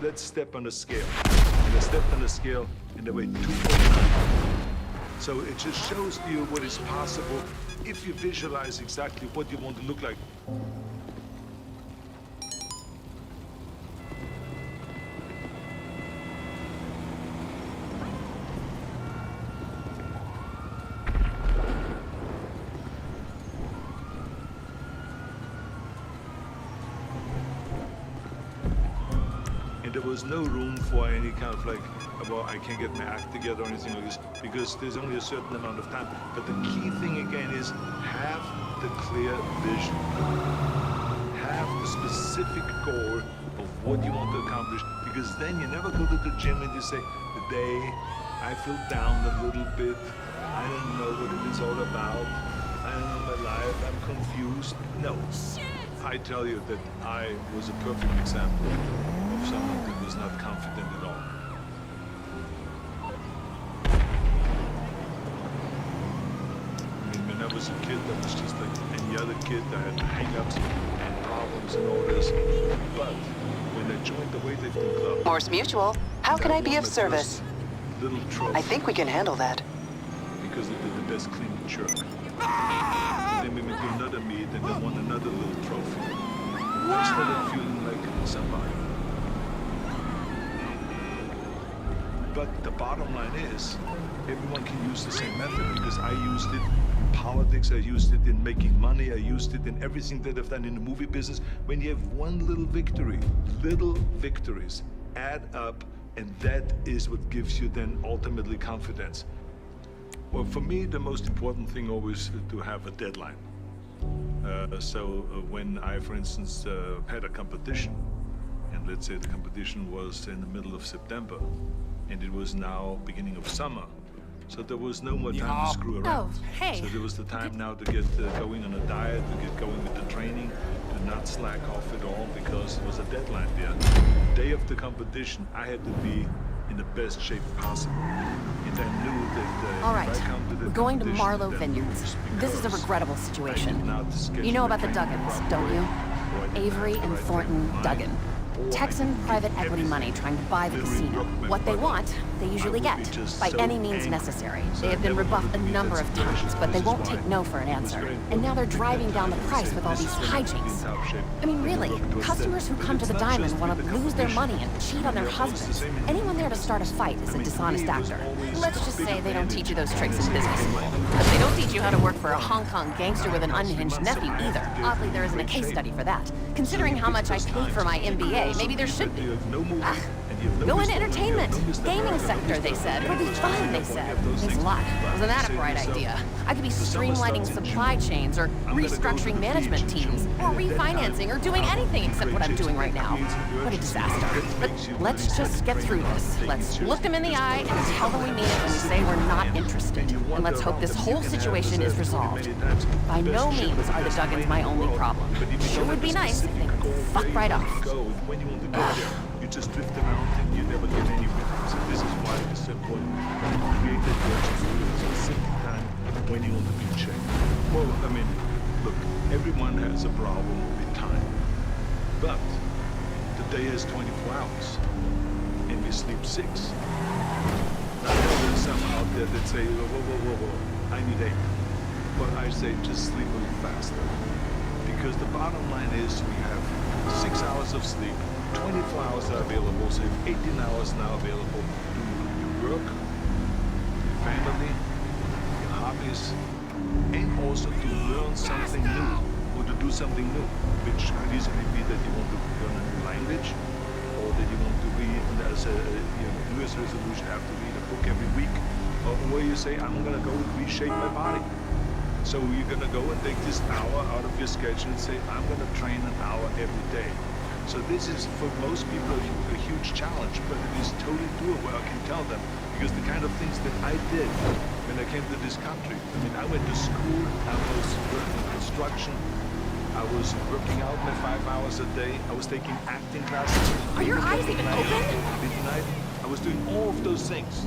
let's step on the scale. And I stepped on the scale, and I weighed 249. So it just shows you what is possible if you visualize exactly what you want to look like. There was no room for any kind of like, well, I can't get my act together or anything like this, because there's only a certain amount of time. But the key thing again is have the clear vision. Have the specific goal of what you want to accomplish, because then you never go to the gym and you say, today I feel down a little bit, I don't know what it is all about, I don't know my life, I'm confused. No. I tell you that I was a perfect example of someone that was not confident at all. I mean, when I was a kid, I was just like any other kid. I had hang-ups and problems and all this. But when I joined the weightlifting club... Morse Mutual, how can I be of service? Little trophy. I think we can handle that. Because they did the best clean and jerk. And then we went to another meet and they won another little trophy. I started feeling like somebody. But the bottom line is, everyone can use the same method because I used it in politics, I used it in making money, I used it in everything that I've done in the movie business. When you have one little victory, little victories add up, and that is what gives you then ultimately confidence. Well, for me, the most important thing always is to have a deadline. When I, for instance, had a competition, and let's say the competition was in the middle of September, and it was now beginning of summer, so there was no more time to screw around. Oh, hey. So there was the time now to get going on a diet, to get going with the training, to not slack off at all, because there was a deadline there. The day of the competition, I had to be in the best shape possible. And I knew that all right, if I come to the we're going to competition, Marlowe then Vineyards. This is a regrettable situation. I did not schedule You know about the training Duggins, properly, don't you? or I didn't Avery have the and right Thornton frame of Duggan. mind, Texan private equity money trying to buy the casino. What they want, they usually get, by any means necessary. They have been rebuffed a number of times, but they won't take no for an answer. And now they're driving down the price with all these hijinks. I mean, really, customers who come to the Diamond want to lose their money and cheat on their husbands. Anyone there to start a fight is a dishonest actor. Let's just say they don't teach you those tricks in business school. But they don't teach you how to work for a Hong Kong gangster with an unhinged nephew either. Oddly, there isn't a case study for that. Considering how much I paid for my MBA, maybe there should be. Go into entertainment. Gaming sector, they said. It'll be fun, they said. Thanks a lot. Wasn't that a bright idea? I could be streamlining supply chains, or restructuring management teams, or refinancing, or doing anything except what I'm doing right now. What a disaster. But let's just get through this. Let's look them in the eye and tell them we mean it when we say we're not interested. And let's hope this whole situation is resolved. By no means are the Duggans my only problem. Sure would be nice if they could fuck right off. You just drift around and you never get anywhere. So this is why it is so important to create that urgency at a specific time when you want to be checked. Well, I mean, look, everyone has a problem with time. But the day has 24 hours, and we sleep 6. Now there are some out there that say, whoa, I need 8. But I say just sleep a little faster. Because the bottom line is we have 6 hours of sleep, 24 hours are available, so 18 hours now available to do your work, your family, your hobbies, and also to learn something new, or to do something new, which could easily be that you want to learn a new language, or that you want to read, as a New Year's resolution, have to read a book every week, or where you say, I'm going to go and reshape my body. So you're going to go and take this hour out of your schedule and say, I'm going to train an hour every day. So this is, for most people, a huge challenge, but it is totally doable, I can tell them, because the kind of things that I did when I came to this country. I mean, I went to school, I was working in construction, I was working out my 5 hours a day, I was taking acting classes. Are your eyes even open? Midnight. I was doing all of those things.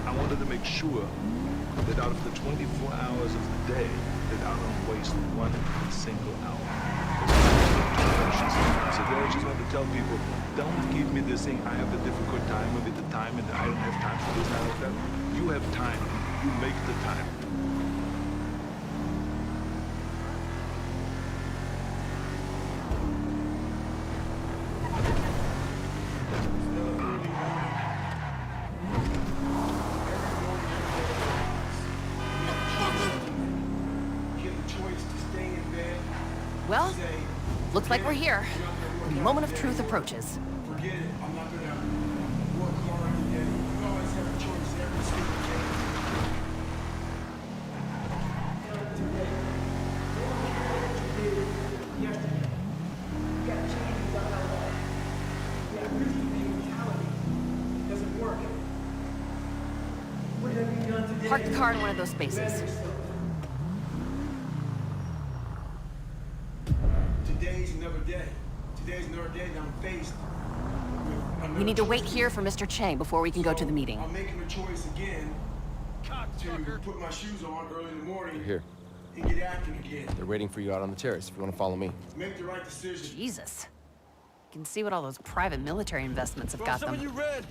I wanted to make sure that out of the 24 hours of the day, that I don't waste one single hour. So there I just want to tell people, don't give me this thing, I have a difficult time with the time and I don't have time for this, I don't have that. You have time, you make the time. Well, looks like we're here. The moment of truth approaches. Forget it. I'm not gonna work hard today. You always have a choice every single day. Park the car in one of those spaces. Today's another day. Today's another day that I'm faced with. We need to wait here for Mr. Chang before we can go to the meeting. I'm making a choice again to put my shoes on early in the morning Here. and get acting again. They're waiting for you out on the terrace if you want to follow me. Make the right decision. Jesus. You can see what all those private military investments have got them.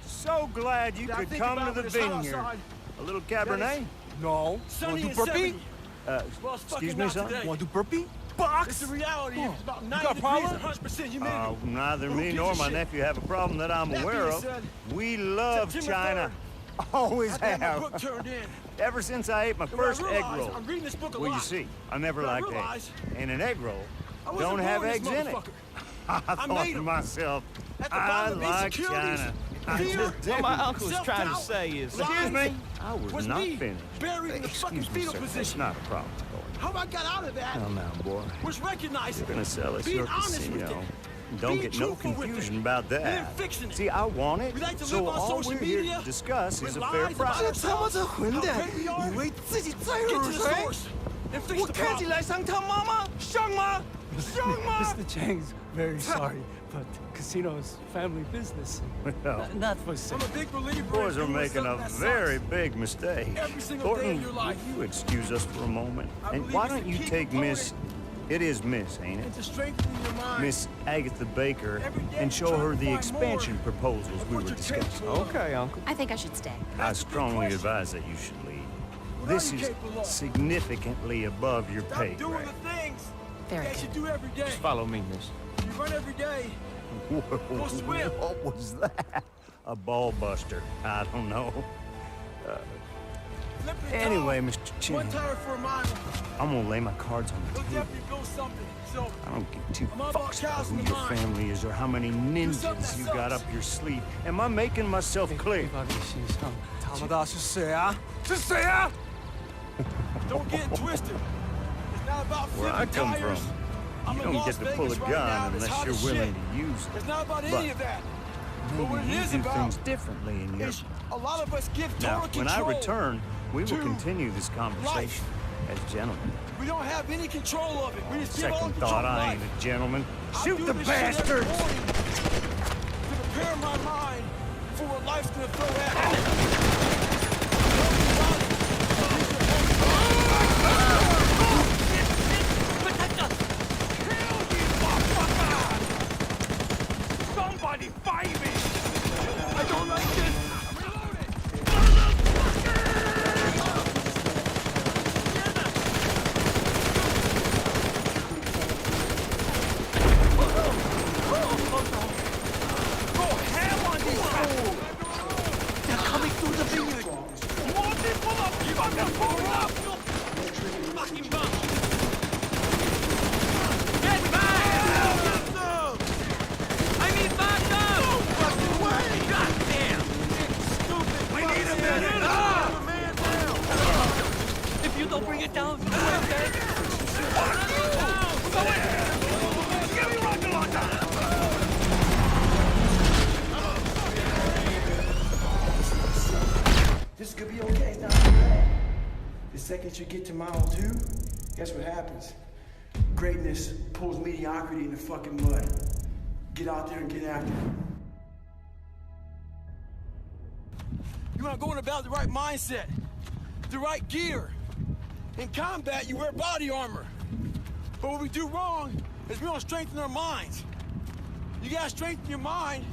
So glad you could come to the vineyard. A little Cabernet? No. Want to do burpee? Excuse me, son? Want to do burpee? Box? It's the reality. It's about 90 got a degrees, problem? 100% humidity. Neither Who me gives nor a my shit? nephew have a problem that I'm That aware being of. said, We love September China. Always I had my have. book turned in. Ever since I ate my And when I first egg realized roll. I'm reading this book a Well, you lot. see, I never When I liked realized eggs. And an egg roll I wasn't don't have born this eggs in it. motherfucker. I I thought made to 'em. myself, At the I bottom of like insecurities, China. fear, What my uncle was trying to self-doubt, say is, lies, excuse me, I was was not me, finished. buried in the fucking Excuse me, fetal sir. It's position. not a problem. How I got out of that Hell now, boy. was recognizing You're gonna sell us being your honest with casino. it. Don't Being get no truthful with confusion it. about Then that. fixing it. See, I want it, We like to so live on all social we're here media to discuss is with a fair lies about price. ourselves, how great we are. Get to the source and fix the problem. Mr. Chang's very sorry, but casino's family business. Well, Not for sale. I'm a big believer boys in are doing making a something that very sucks. big mistake. Every single day Thornton, of your life. will you excuse us for a moment? I And believe why it's don't the you key take component Miss It is Miss, ain't it? And to strengthen your mind. Miss Agatha Baker, Every day and show try her to the find expansion more proposals of we what were you're discussing. capable of. Okay, Uncle. I think I should stay. I strongly advise that you should leave. This is significantly above your pay Doing grade. the things Very that you do every day. Just follow me, miss. You run every day. Go swim. What was that? A ball buster. I don't know. Anyway, Mr. Chin, One tire for a mile. I'm gonna lay my cards on the You'll table. definitely build something. So I don't give two I'm all about fucks about cows who in the your mind. family is or how many ninjas you got up your sleeve. Am I making myself clear? don't get it twisted. It's not about Where I flipping come tires. from, I'm you in don't Las get to pull a Vegas right now, gun and it's unless hot you're as willing shit. to use it. It's not about But any of that. But what it maybe is you do about things differently in your is a lot of us give Now, total when I control return, we will to continue this conversation as gentlemen. We don't have any control of it. We just give all Second control thought, to I life. ain't a gentleman. I Shoot do the this shit every bastards! morning to prepare my mind for what life's gonna throw at me. Somebody fight me! I don't like this! Go ham on these fools! They're coming through the vineyard! More people up! Fucking pull up! Fucking bum! Get back! I need backup! No fucking way! Goddamn! Stupid! We need a minute! If you don't bring it down, you will dead! Fuck you! Go in! Give me rocket launcher! This could be okay, it's not too bad. The second you get to mile 2, guess what happens? Greatness pulls mediocrity in the fucking mud. Get out there and get active. You want to go in about the right mindset, the right gear. In combat, you wear body armor. But what we do wrong is we don't strengthen our minds. You gotta strengthen your mind,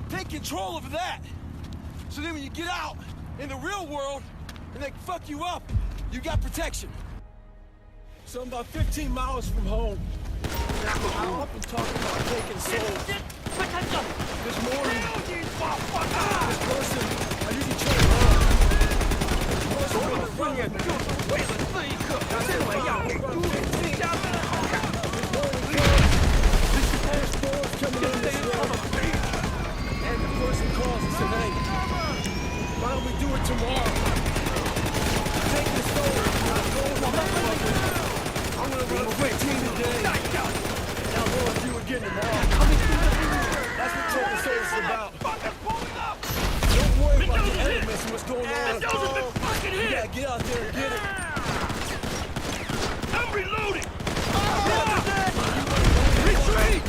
take control of that. So then when you get out in the real world and they fuck you up, you got protection. So I'm about 15 miles from home. I'm up and talking about taking souls. This morning, this person, I usually train her. And the person calls and says, hey, why don't we do it tomorrow? Take this over. I'm gonna run a 15 today. And I'll go and do it again tomorrow. That's what taking service is about. Don't worry about the elements and what's going on. You gotta get out there and get it. I'm reloading! Retreat!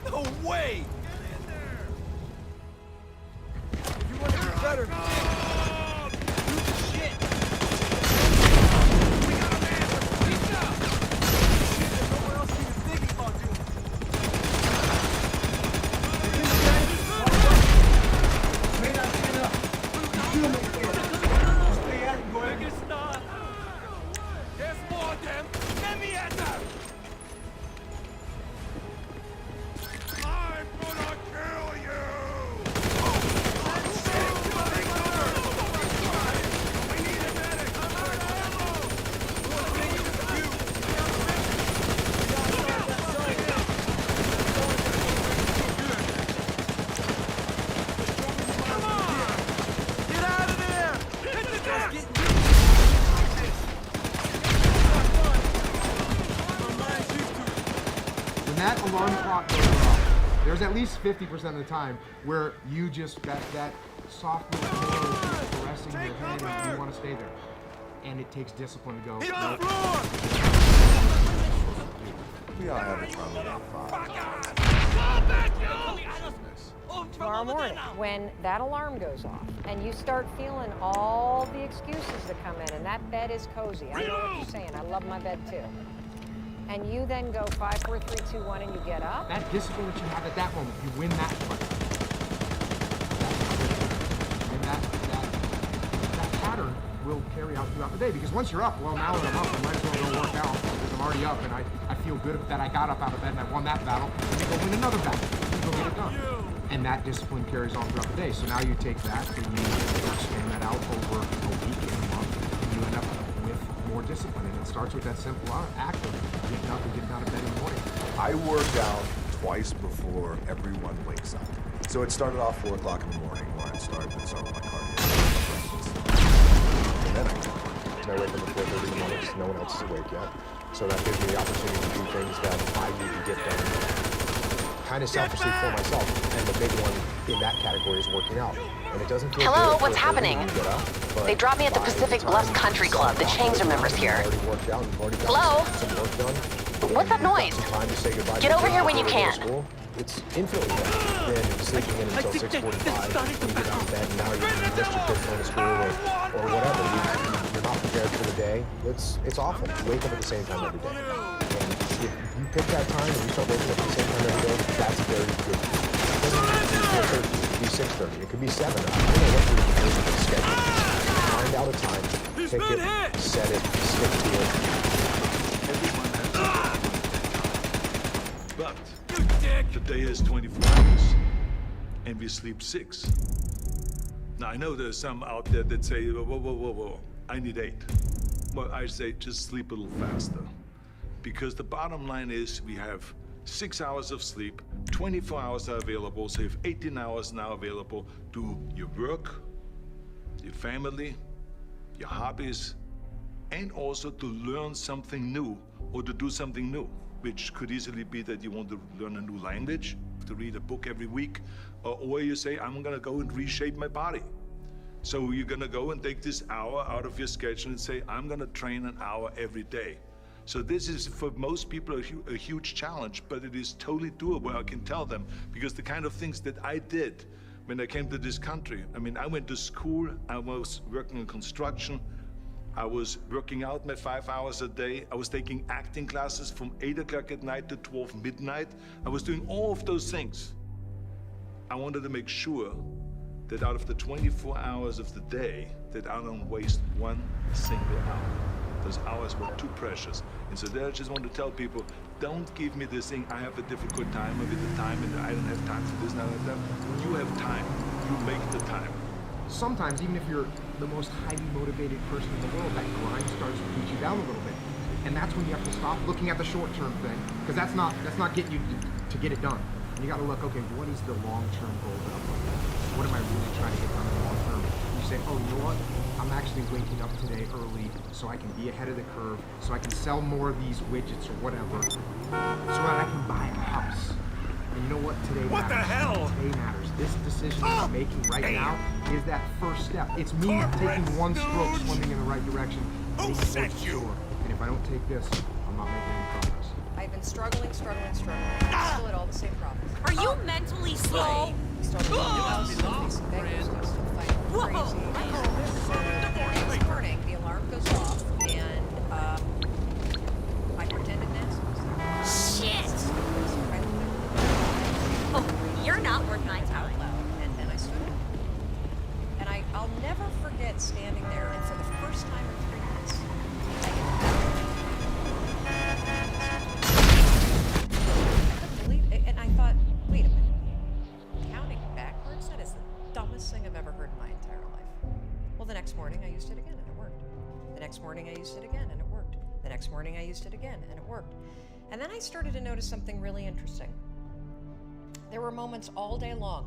No way! If you want to do better, do the shit. We got a man. Peace out. Shit that no one else even thinking about doing. May not stand up. You still make it. Stay at it, go ahead. There's more of them! Let me at them! I'm gonna kill you! We need a medic! Come on! Get out of there! Hit the deck! When that alarm clock goes off, there's at least 50% of the time where you just, that soft little pillow is just caressing your head and you want to stay there. And it takes discipline to go. He's on the "Nope." floor! We all have a problem with that. Tomorrow morning, when that alarm goes off and you start feeling all the excuses that come in, and that bed is cozy. I know what you're saying. I love my bed too. And you then go 5, 4, 3, 2, 1, and you get up. That discipline that you have at that moment, you win that fight. And that pattern will carry out throughout the day. Because once you're up, well, now that I'm up, I might as well go work out because I'm already up, and I feel good that I got up out of bed and I won that battle. And you go win another battle. You go get it done. And that discipline carries on throughout the day. So now you take that and you expand that out over a week and a month, and you end up with more discipline. And it starts with that simple act of getting up and getting out of bed in the morning. I work out twice before everyone wakes up. So it started off 4 o'clock in the morning when I started with my cardio. And then I wake up at 4:30 in the morning because no one else is awake yet. So that gives me the opportunity to do things that I need to get done kind of selfishly for myself. And the big one in that category is working out. And it doesn't feel Hello, good what's happening? They dropped me at the Pacific Bluffs Country Club. The Changs are members here. Hello? What's that noise? Get over here when you can. It's infinitely better than sleeping in until 6:45 when you get out of bed and now you missed your kids going to school or whatever. You're not prepared for the day. It's awful. You wake up at the same time every day. And if you pick that time and you start waking up at the same time every day, that's very good. It doesn't be 6:30. It could be 7. I don't know what you're doing with the schedule. Find out a time, pick it, set it, stick to it. But the day is 24 hours, and we sleep 6. Now, I know there's some out there that say, whoa, I need 8. Well, I say just sleep a little faster. Because the bottom line is we have 6 hours of sleep, 24 hours are available, so you have 18 hours now available to your work, your family, your hobbies, and also to learn something new or to do something new. Which could easily be that you want to learn a new language, to read a book every week, or you say, I'm gonna go and reshape my body. So you're gonna go and take this hour out of your schedule and say, I'm gonna train an hour every day. So this is, for most people, a huge challenge, but it is totally doable, I can tell them, because the kind of things that I did when I came to this country, I mean, I went to school, I was working in construction, I was working out my 5 hours a day. I was taking acting classes from 8 o'clock at night to 12 midnight. I was doing all of those things. I wanted to make sure that out of the 24 hours of the day, that I don't waste one single hour. Those hours were too precious. And so there I just want to tell people, don't give me this thing, I have a difficult time with the time and I don't have time for this, not like that. You have time, you make the time. Sometimes, even if you're the most highly motivated person in the world, that grind starts to beat you down a little bit. And that's when you have to stop looking at the short-term thing, because that's not getting you to get it done. And you gotta look, okay, what is the long-term goal that I'm looking at? What am I really trying to get done in the long term? You say, oh, you know what? I'm actually waking up today early so I can be ahead of the curve, so I can sell more of these widgets or whatever, so that I can buy a house. And you know what? Today matters. What the hell? Today matters. This decision that I'm making right now is that first step. It's me taking one stroke, swimming in the right direction. Who sent you? And if I don't take this, I'm not making any progress. I've been struggling. Still at all the same problems. Are you mentally slow? We started with house, some beggars, I'm still fighting crazy. This morning, the alarm goes off, and I pretended Nancy was there. Shit! Oh, you're not working on talent. And then I stood up. And I'll never forget standing there, and for the first time in 3 minutes, I couldn't believe it. And I thought, wait a minute. Counting backwards? That is the dumbest thing I've ever heard in my entire life. Well, the next morning I used it again, and it worked. The next morning I used it again, and it worked. The next morning I used it again, and it worked. And then I started to notice something really interesting. There were moments all day long,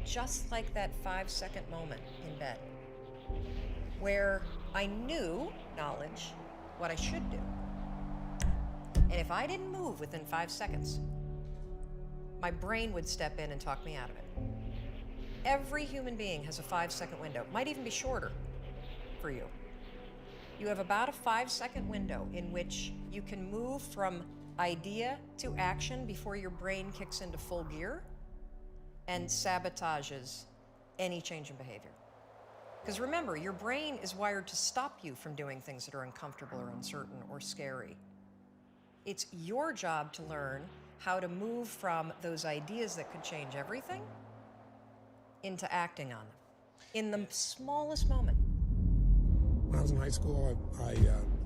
just like that 5-second moment in bed, where I knew, knowledge, what I should do. And if I didn't move within 5 seconds, my brain would step in and talk me out of it. Every human being has a 5-second window. Might even be shorter for you. You have about a 5-second window in which you can move from idea to action before your brain kicks into full gear and sabotages any change in behavior. Because remember, your brain is wired to stop you from doing things that are uncomfortable or uncertain or scary. It's your job to learn how to move from those ideas that could change everything into acting on them in the smallest moment. When I was in high school, I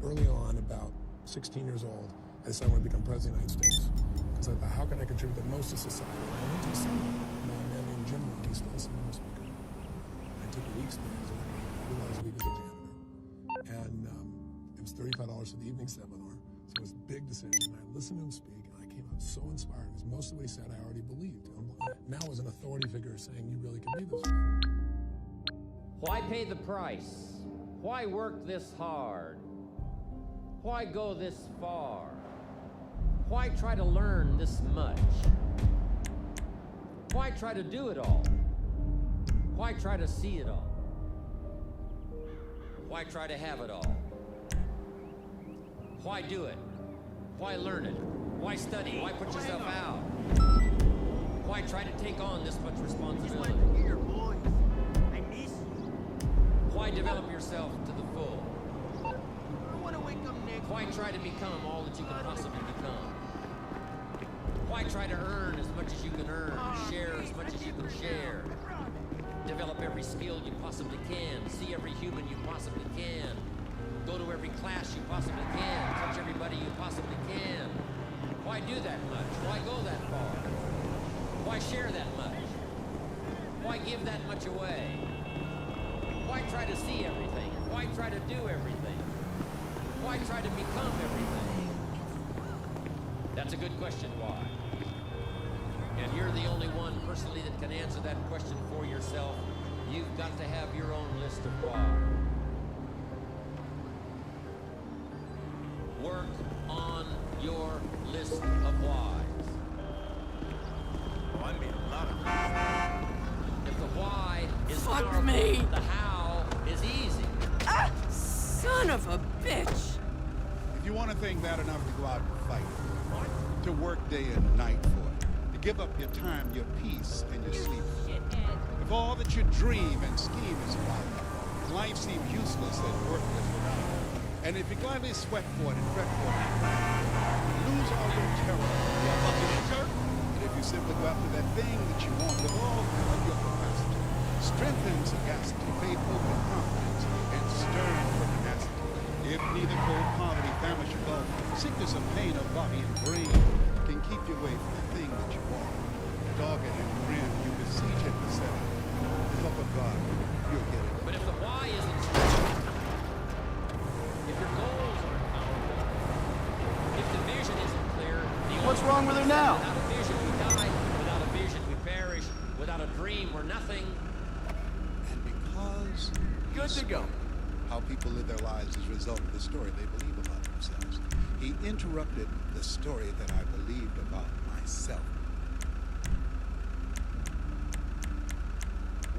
early on, about 16 years old, I decided I wanted to become president of the United States. Because I thought, how can I contribute the most to society? And I went to see a man named Jim Rohn. He's still a senior speaker. I took a week's there. I realized a week as a janitor. And it was $35 for the evening seminar. So it was a big decision. I listened to him speak, and I came out so inspired. Because most of what he said, I already believed. Now as an authority figure saying, you really can be this way. Why pay the price? Why work this hard? Why go this far? Why try to learn this much? Why try to do it all? Why try to see it all? Why try to have it all? Why do it? Why learn it? Why study? Why put yourself out? Why try to take on this much responsibility? Why develop yourself to the full? Why try to become all that you can possibly become? Why try to earn as much as you can earn, share as much as you can share, develop every skill you possibly can, see every human you possibly can, go to every class you possibly can, touch everybody you possibly can? Why do that much? Why go that far? Why share that much? Why give that much away? Why try to see everything? Why try to do everything? Why try to become everything? That's a good question, why? And you're the only one personally that can answer that question for yourself. You've got to have your own list of why. Work on your list of whys. Oh, I made a lot of things. If the why is Fuck powerful, me. the how is easy. Ah, son of a bitch! If you want a thing bad enough to go out and fight, to work day and night for it, to give up your time, your peace, and your sleep. If all that you dream and scheme is about, life seems useless and worthless without it. And if you gladly sweat for it and fret for it, lose all your terror, your fucking jerk. And if you simply go after that thing that you want with all of your capacity, strengthen sagacity, faith, hope, and confidence, and stern pertinacity. If neither cold poverty, famine, or gulf, sickness or pain of body and brain can keep you away from the thing that you want, dogged and grim, you besiege it and set it. With help of God, you'll get it. But if the why isn't strong, if your goals aren't powerful, if the vision isn't clear, What's wrong with her now? Without a vision, we die. Without a vision, we perish. Without a dream, we're nothing. And because Good to go. how people live their lives as a result of the story they believe about themselves, he interrupted the story that I believed about myself.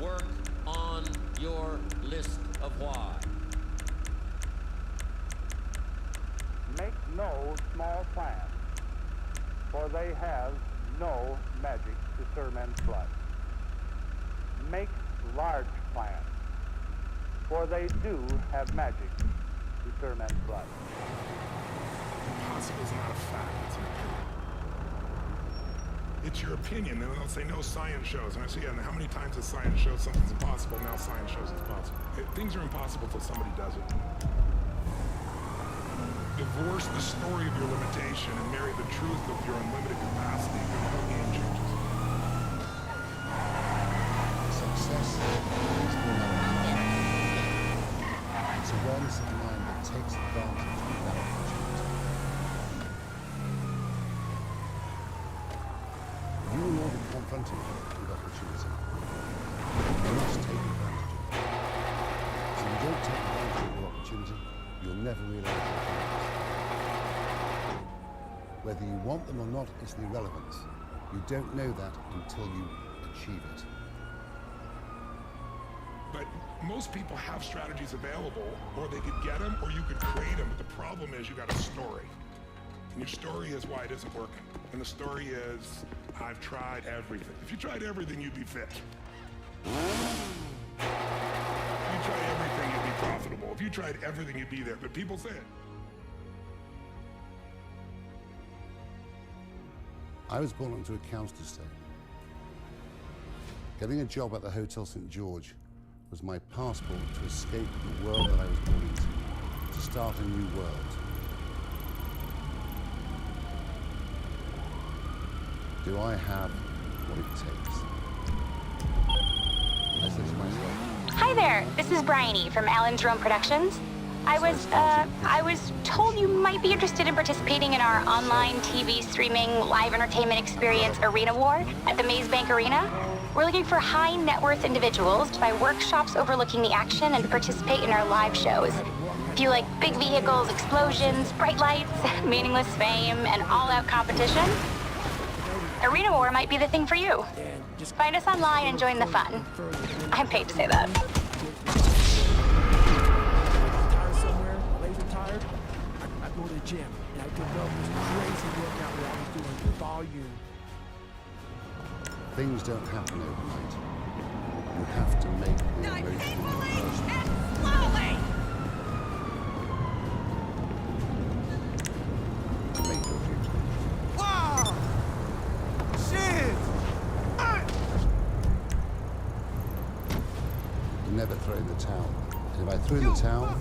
Work on your list of why. Make no small plans, for they have no magic to stir men's blood. Make large plans, for they do have magic to stir men's blood. Impossible is not a fact, it's an opinion. It's your opinion, then they'll say no, science shows. And I say, yeah, and how many times has science showed something's impossible? Now science shows it's possible. Things are impossible till somebody does it. Divorce the story of your limitation and marry the truth of your unlimited capacity. Your whole game changes. Success is it's awareness of mind that takes advantage of that opportunity. You will not be confronted with opportunity. You must take advantage of it. So if you don't take advantage of your opportunity, you'll never realize your dreams. Whether you want them or not is the irrelevance. You don't know that until you achieve it. but most people have strategies available, or they could get them, or you could create them. But the problem is you got a story. And your story is why it isn't working. And the story is, I've tried everything. If you tried everything, you'd be fit. If you tried everything, you'd be profitable. If you tried everything, you'd be there. But people say it. I was brought onto a council estate. Getting a job at the Hotel St. George was my passport to escape the world that I was born into, to start a new world. Do I have what it takes? I said to myself, Hi there, this is Bryony from Alan Jerome Productions. I was told you might be interested in participating in our online TV streaming live entertainment experience Arena War at the Maze Bank Arena. We're looking for high net worth individuals to buy workshops overlooking the action and participate in our live shows. If you like big vehicles, explosions, bright lights, meaningless fame, and all-out competition, Arena War might be the thing for you. Find us online and join the fun. I'm paid to say that. I go to the gym and I develop this crazy workout where I was doing volume. things don't happen overnight. You have to make the emotional personal. Slowly! To make your future. Wow! Shit! You never throw in the towel. And if I threw in the towel,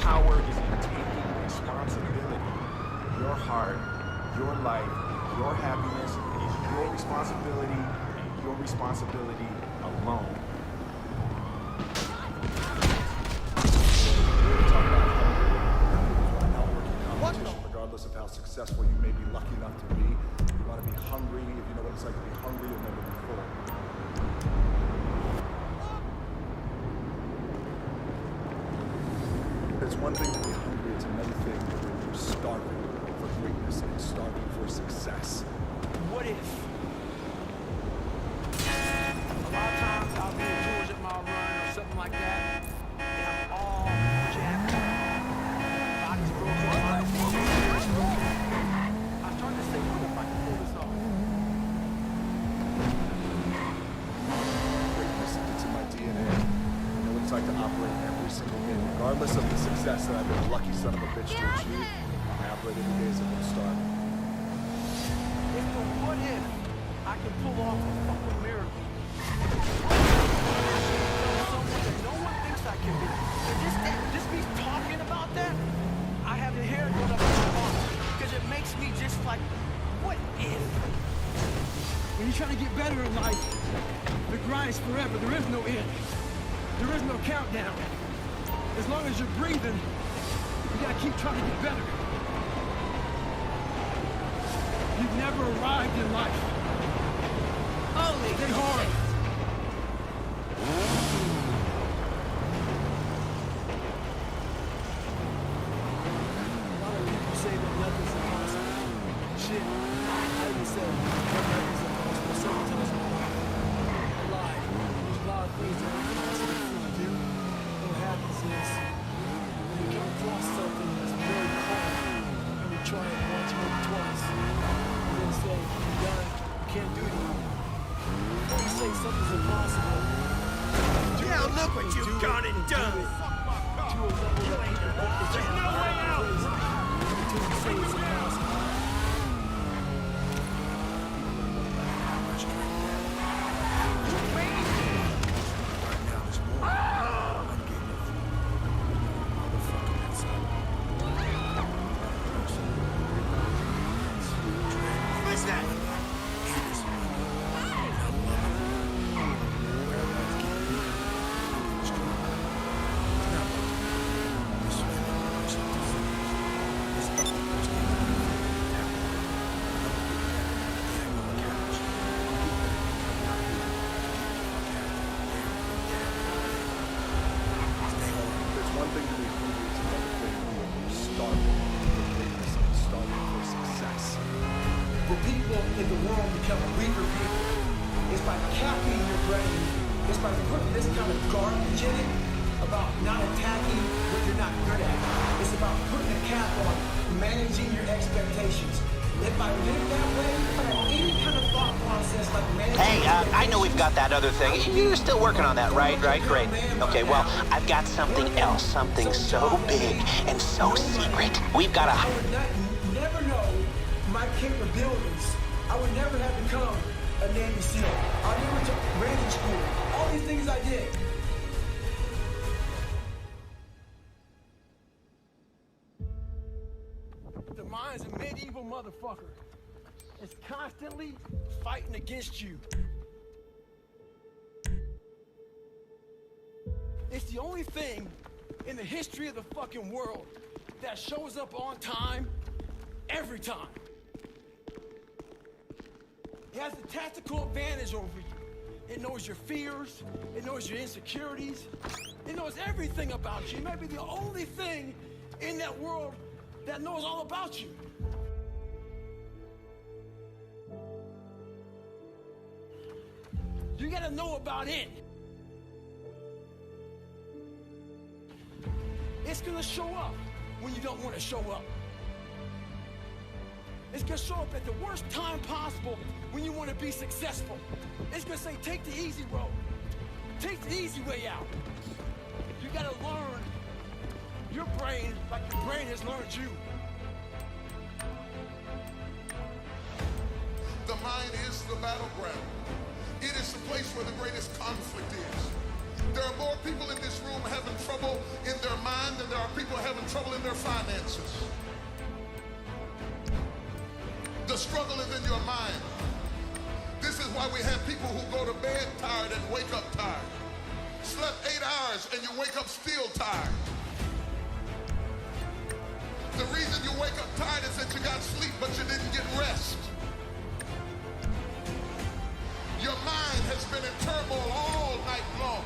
Power is taking responsibility and your responsibility alone. Regardless of how successful you may be lucky enough to be, you want to be hungry. If you know what it's like to be hungry, you'll never be full. It's one thing to be hungry, it's another thing when you're starving for greatness and starving for success. What if? A lot of times I'll be in Georgia at my run or something like that, and I'm all jacked up. Body's broken, mind's broken, spirit's broken. I start to say, what if I can pull this off? Greatness, it's in my DNA. I know what it's like to operate every single day. Regardless of the success that I've been a lucky son of a bitch to achieve, I operate every day as if I'm starving. If the what if I can pull off a fucking miracle? Someone that no one thinks I can be. And just me talking about that, I have the hair going up my arm. Because it makes me just like, what if? When you're trying to get better in life, the grind is forever. There is no end. There is no countdown. As long as you're breathing, you gotta keep trying to get better. You've never arrived in life. Only stay hard. A lot of people say that nothing's impossible. Shit, I even said nothing's impossible several times in my life. I lied. There's a lot of things that are impossible for you to do. What happens is, when you come across something that's very hard, and you try it once, maybe twice, and then say, you're done, you can't do it anymore. When you say something's impossible, yeah, look what you've gone and done! To a level that people think that there's no way out! Until you say it's impossible. In the world become weaker people. It's by capping your brain. It's by putting this kind of garbage in it about not attacking what you're not good at. It's about putting a cap on managing your expectations. If I live that way, if I have any kind of thought process like managing... Hey, I know we've got that other thing. You're still working on that, right? Right, great. Okay, well, I've got something else. Something so big and so secret. We've got a... I would never know my capabilities. I would never have become a Navy SEAL. I never took Ranger School. All these things I did. The mind's a medieval motherfucker. It's constantly fighting against you. It's the only thing in the history of the fucking world that shows up on time, every time. It has a tactical advantage over you. It knows your fears. It knows your insecurities. It knows everything about you. It may be the only thing in that world that knows all about you. You gotta know about it. It's gonna show up when you don't want to show up. It's gonna show up at the worst time possible when you want to be successful. It's gonna say, take the easy road. Take the easy way out. You gotta learn your brain like your brain has learned you. The mind is the battleground. It is the place where the greatest conflict is. There are more people in this room having trouble in their mind than there are people having trouble in their finances. The struggle is in your mind. This is why we have people who go to bed tired and wake up tired. Slept 8 hours and you wake up still tired. The reason you wake up tired is that you got sleep but you didn't get rest. Your mind has been in turmoil all night long.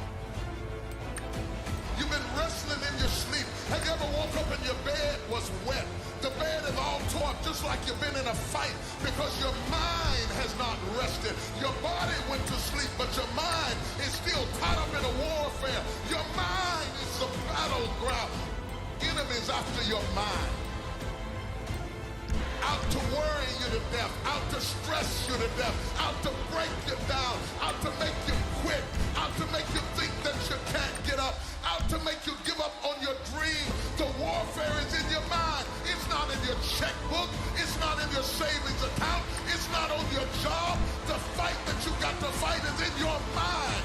You've been wrestling in your sleep. Have you ever woke up and your bed was wet? The bed is all tore up just like you've been in a fight because your mind has not rested. Your body went to sleep, but your mind is still caught up in a warfare. Your mind is the battleground. Enemies after your mind. Out to worry you to death, out to stress you to death, out to break you down, out to make you quit, out to make you think that you can't get up, out to make you give up on your dream. The warfare is in your mind. It's not in your checkbook. It's not in your savings account. It's not on your job. The fight that you got to fight is in your mind.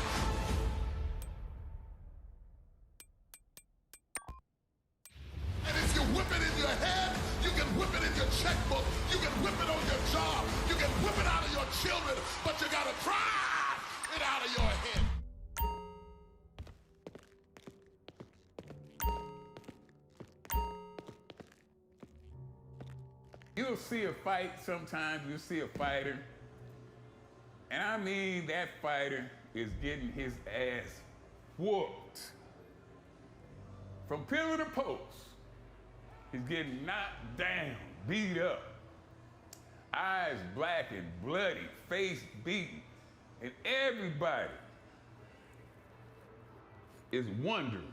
And if you whip it in your head, you can whip it in your checkbook. You can whip it on your job. You can whip it out of your children, but you gotta drive it out of your head. You'll see a fight sometimes, you'll see a fighter, and I mean that fighter is getting his ass whooped. From pillar to post, he's getting knocked down, beat up, eyes black and bloody, face beaten, and everybody is wondering